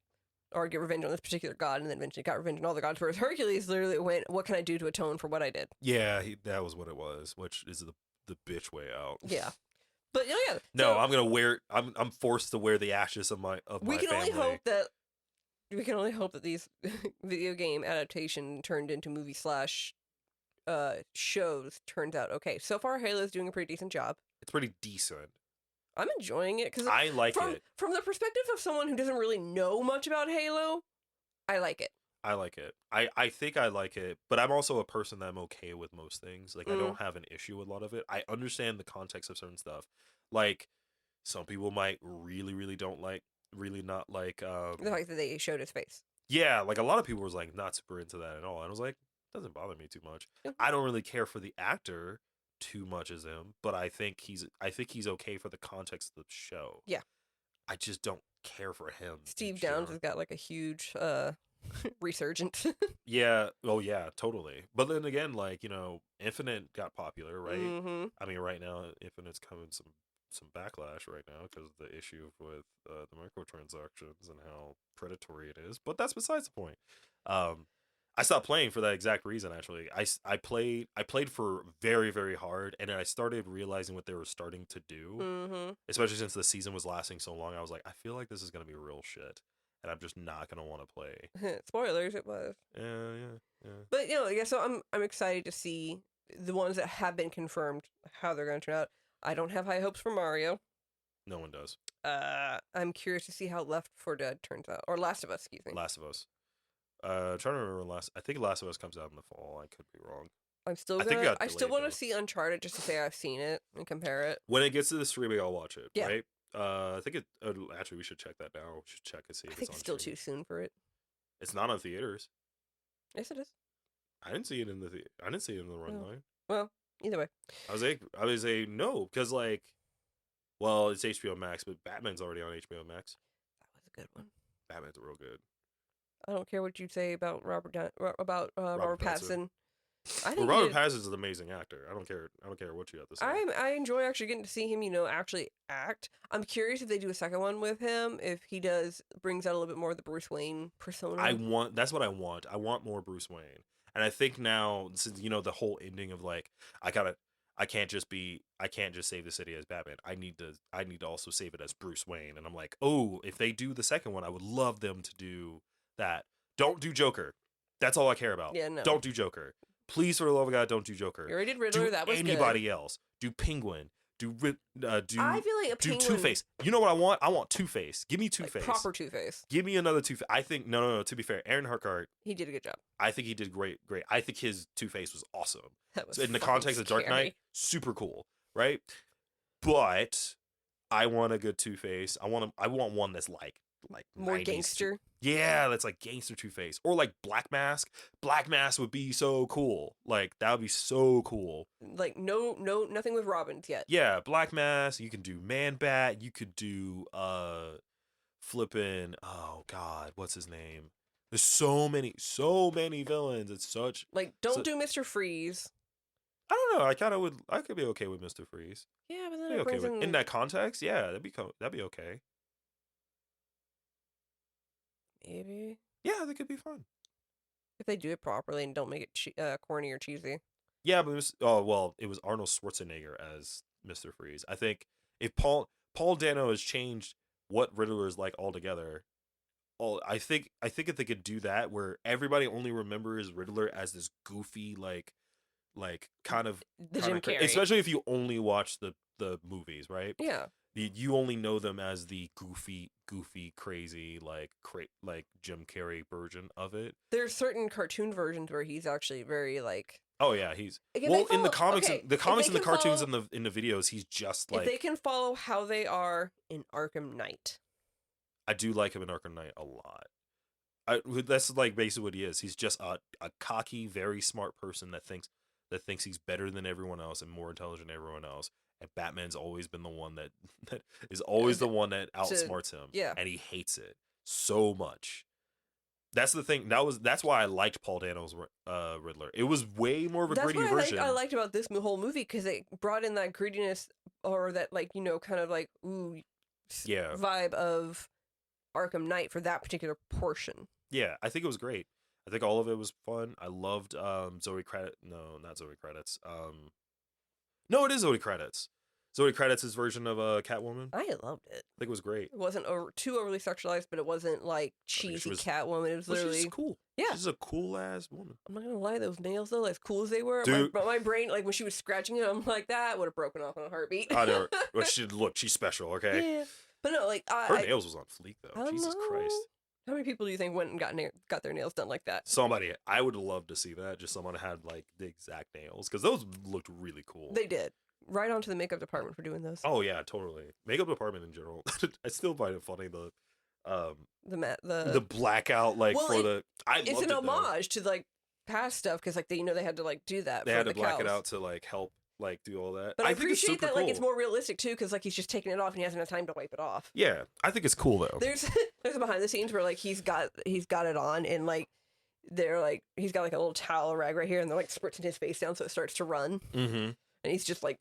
B: Or get revenge on this particular god, and then eventually got revenge on all the gods. Whereas Hercules literally went, what can I do to atone for what I did?
A: Yeah, that was what it was, which is the bitch way out.
B: Yeah. But yeah.
A: No, I'm forced to wear the ashes of my family.
B: We can only hope that these video game adaptation turned into movie / shows turns out okay. So far, Halo's doing a pretty decent job.
A: It's pretty decent.
B: I'm enjoying it because
A: I like it.
B: From the perspective of someone who doesn't really know much about Halo, I like it.
A: I like it. I think I like it, but I'm also a person that I'm okay with most things. Like I don't have an issue with a lot of it. I understand the context of certain stuff. Like some people might really don't like, really not like
B: the fact that they showed his face.
A: Yeah, like a lot of people was like not super into that at all. And I was like, doesn't bother me too much. I don't really care for the actor too much as him, but I think he's okay for the context of the show.
B: Yeah.
A: I just don't care for him.
B: Steve Downs has got like a huge resurgence.
A: Yeah. Oh yeah, totally. But then again, like, Infinite got popular, right?
B: Mm-hmm.
A: I mean, right now Infinite's coming some backlash right now because of the issue with the microtransactions and how predatory it is. But that's besides the point. I stopped playing for that exact reason. Actually, I played for very very hard, and then I started realizing what they were starting to do, especially since the season was lasting so long. I was like, I feel like this is gonna be real shit, and I'm just not gonna want to play.
B: Spoilers, it was.
A: Yeah.
B: But yeah. So I'm excited to see the ones that have been confirmed how they're gonna turn out. I don't have high hopes for Mario.
A: No one does.
B: I'm curious to see how Left 4 Dead turns out, or Last of Us, excuse me.
A: Last of Us. Trying to remember I think Last of Us comes out in the fall. I could be wrong.
B: I still want to see Uncharted just to say I've seen it and compare it.
A: When it gets to the streaming, I'll watch it.
B: Yeah.
A: Right? I think it. Actually, we should check that now. We should check and see if
B: it's still too soon for it.
A: It's not on theaters.
B: Yes, it is.
A: I didn't see it in the I didn't see it in the run line.
B: Well, either way.
A: I was a no because it's HBO Max, but Batman's already on HBO Max.
B: That was a good one.
A: Batman's real good.
B: I don't care what you say about Robert Pattinson.
A: Robert Pattinson's an amazing actor. I don't care what you have to say.
B: I enjoy actually getting to see him, actually act. I'm curious if they do a second one with him, if he brings out a little bit more of the Bruce Wayne persona.
A: That's what I want. I want more Bruce Wayne. And I think now, since the whole ending of like, I can't just save the city as Batman. I need to also save it as Bruce Wayne. And I'm like, oh, if they do the second one, I would love them to do that. Don't do Joker. That's all I care about.
B: Yeah, no.
A: Don't do Joker. Please, for the love of God, don't do Joker.
B: You already did Riddler. That was
A: anybody
B: good.
A: else. Do Penguin.
B: I feel like
A: do Two-Face. You know what I want? I want Two-Face. Give me Two-Face.
B: Proper Two-Face.
A: Give me another Two-Face. I think no. To be fair, Aaron Harkart.
B: He did a good job.
A: I think he did great. I think his Two-Face was awesome.
B: That was
A: in the context of Dark Knight, super cool, right? But I want a good Two-Face. I want one that's like
B: more gangster.
A: Yeah, that's like gangster Two-Face, or like Black Mask. Black Mask would be so cool. Like that would be so cool.
B: Like nothing with Robins yet.
A: Yeah, Black Mask. You can do Man Bat. You could do flipping. Oh God, what's his name? There's so many villains. It's such
B: like don't do Mr. Freeze.
A: I don't know. I could be okay with Mr. Freeze.
B: Yeah, but then
A: in that context, yeah, that'd be okay.
B: Maybe.
A: Yeah, that could be fun
B: if they do it properly and don't make it corny or cheesy.
A: Yeah, but it was Arnold Schwarzenegger as Mr. Freeze. I think if Paul Dano has changed what Riddler is like altogether. I think if they could do that, where everybody only remembers Riddler as this goofy like kind of
B: Jim Carrey,
A: especially if you only watch the movies, right?
B: Yeah.
A: You only know them as the goofy, crazy, like Jim Carrey version of it.
B: There's certain cartoon versions where he's actually very like.
A: Oh yeah, in the comics, and the cartoons and the videos, he's just like.
B: If they can follow how they are in Arkham Knight.
A: I do like him in Arkham Knight a lot. That's like basically what he is. He's just a cocky, very smart person that thinks he's better than everyone else and more intelligent than everyone else. And Batman's always been the one that is always the one that outsmarts him.
B: Yeah.
A: And he hates it so much. That's the thing. That's why I liked Paul Dano's Riddler. It was way more of a gritty version.
B: I liked about this whole movie because it brought in that grittiness or that kind of like vibe of Arkham Knight for that particular portion.
A: Yeah, I think it was great. I think all of it was fun. I loved Zoe Credits. No, not Zoe Credits. No, it is Zoe Credits. So it credits his version of Catwoman.
B: I loved it.
A: I think it was great.
B: It wasn't too overly sexualized, but it wasn't like cheesy Catwoman. It was literally
A: she's cool.
B: Yeah,
A: she's a cool ass woman.
B: I'm not gonna lie, those nails though, as cool as they were,
A: Dude.
B: my brain, like when she was scratching it, I'm like, that would have broken off in a heartbeat.
A: I know. But she's special, okay?
B: Yeah, but no, like
A: her nails was on fleek though. Jesus Christ.
B: How many people do you think went and got their nails done like that?
A: Somebody. I would love to see that. Just someone had like the exact nails, because those looked really cool.
B: They did. Right onto the makeup department for doing those.
A: Oh yeah, totally. Makeup department in general. I still find it funny the blackout
B: it's an homage to like past stuff, because like they had to like do that.
A: They had to black it out to like help like do all that.
B: But I appreciate that cool. Like it's more realistic too, because like he's just taking it off and he hasn't had time to wipe it off.
A: Yeah, I think it's cool though.
B: There's a behind the scenes where like he's got it on, and like they're like he's got like a little towel rag right here, and they're like spritzing his face down so it starts to run.
A: Mm-hmm.
B: And he's just like.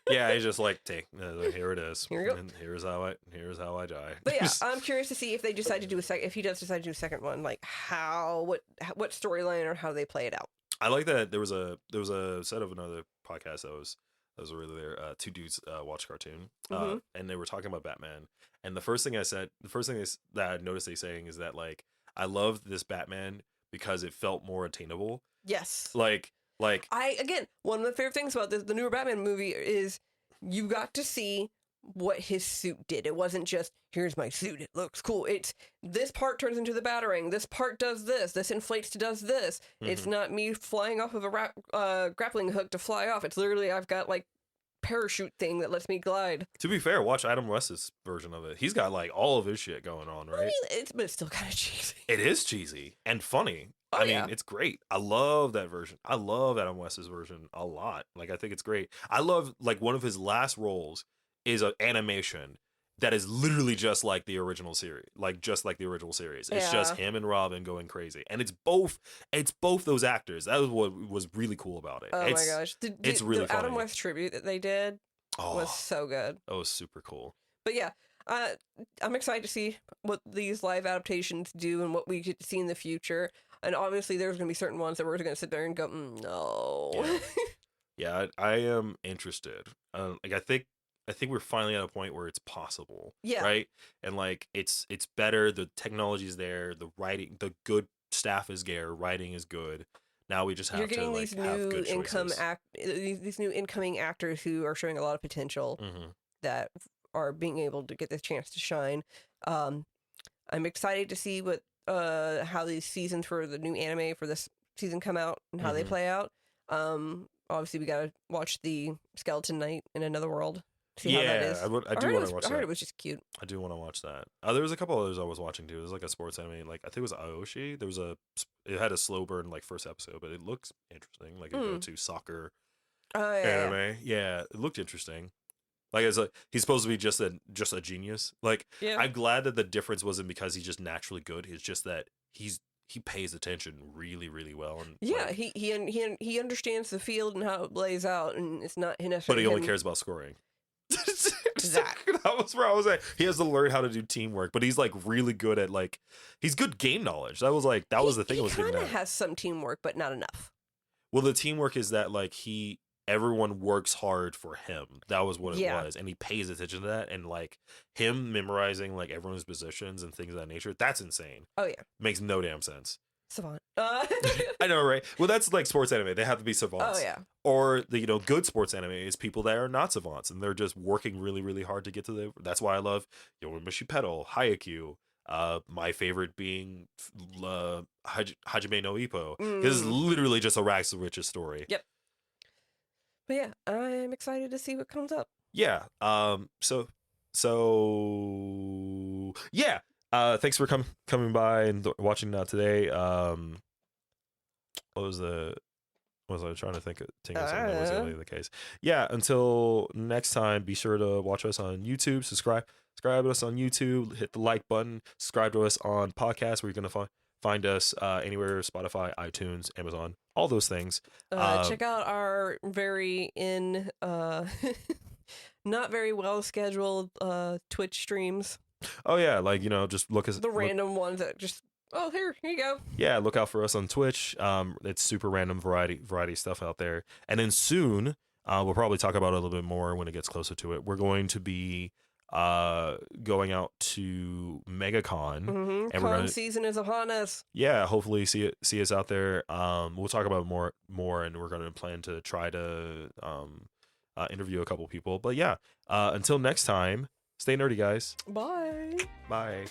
A: Yeah, he's just like, here it is.
B: Here you go.
A: And here's how I die.
B: But yeah, I'm curious to see if they decide to do if he does decide to do a second one, like what storyline or how they play it out.
A: I like that there was a set of another podcast that was really there. Two dudes watch cartoon, and they were talking about Batman. And the first thing that I noticed they saying is that like I loved this Batman because it felt more attainable.
B: Yes.
A: Like
B: one of the favorite things about the newer Batman movie is you got to see what his suit did. It wasn't just, here's my suit, it looks cool. It's this part turns into the Batarang, this part does this inflates to does this. Mm-hmm. It's not me flying off of a grappling hook to fly off. It's literally I've got like parachute thing that lets me glide.
A: To be fair, watch Adam West's version of it. He's got like all of his shit going on, right?
B: I mean, but it's still kind of cheesy.
A: It is cheesy and funny. I mean, it's great. I love that version. I love Adam West's version a lot. Like, I think it's great. I love, like, one of his last roles is an animation that is literally just like the original series. Like, just like the original series. It's just him and Robin going crazy. And it's both those actors. That was what was really cool about it.
B: Oh, my gosh.
A: It's really funny.
B: The Adam West tribute that they did was so good.
A: That was super cool.
B: But yeah, I'm excited to see what these live adaptations do and what we get to see in the future. And obviously, there's going to be certain ones that we're going to sit there and go, no.
A: Yeah, I am interested. Like, I think we're finally at a point where it's possible.
B: Yeah.
A: Right. And like, it's better. The technology's there. The writing, the good staff is there. Writing is good. Now we just have to like have good choices.
B: These new incoming actors who are showing a lot of potential that are being able to get this chance to shine. I'm excited to see what how these seasons for the new anime for this season come out and how they play out. Obviously we gotta watch the Skeleton Knight in Another World. See how that is.
A: I do want to watch that.
B: I heard it was just cute.
A: I do want to watch that. There was a couple others I was watching too. It was like a sports anime. Like I think it was Aoshi. It had a slow burn like first episode, but it looks interesting. Like a go-to soccer anime. Yeah, it looked interesting. Like he's supposed to be just a genius. Like I'm glad that the difference wasn't because he's just naturally good. It's just that he pays attention really, really well. And
B: he understands the field and how it lays out, and it's not necessarily.
A: But he only cares about scoring. That was where I was at. He has to learn how to do teamwork, but he's like really good at he's good game knowledge. That was the thing. He
B: kind of has some teamwork, but not enough.
A: Well, the teamwork is that everyone works hard for him. That was what it was. And he pays attention to that. And like him memorizing like everyone's positions and things of that nature, that's insane.
B: Oh yeah.
A: Makes no damn sense.
B: Savant.
A: I know, right? Well, that's like sports anime. They have to be savants.
B: Oh yeah.
A: Or the good sports anime is people that are not savants and they're just working really, really hard to get to that's why I love Yorumishi Pedal, Haikyuu. My favorite being Hajime no Ippo. This is literally just a rags to riches story.
B: Yep. But yeah, I'm excited to see what comes up.
A: Yeah. So yeah. Thanks for coming by and watching today. What was I trying to think of something that was really the case? Yeah. Until next time, be sure to watch us on YouTube. Subscribe to us on YouTube. Hit the like button. Subscribe to us on podcasts where you're gonna find us anywhere: Spotify, iTunes, Amazon, all those things.
B: Check out our very not very well scheduled Twitch streams.
A: Oh yeah, just look at
B: the random ones that just here you go.
A: Yeah, look out for us on Twitch. It's super random variety stuff out there. And then soon, We'll probably talk about it a little bit more when it gets closer to it. We're going to be going out to MegaCon,
B: and Con season is upon us.
A: Yeah, hopefully see us out there. We'll talk about it more, and we're going to plan to try to interview a couple people. But yeah, until next time, stay nerdy, guys.
B: Bye.
A: Bye.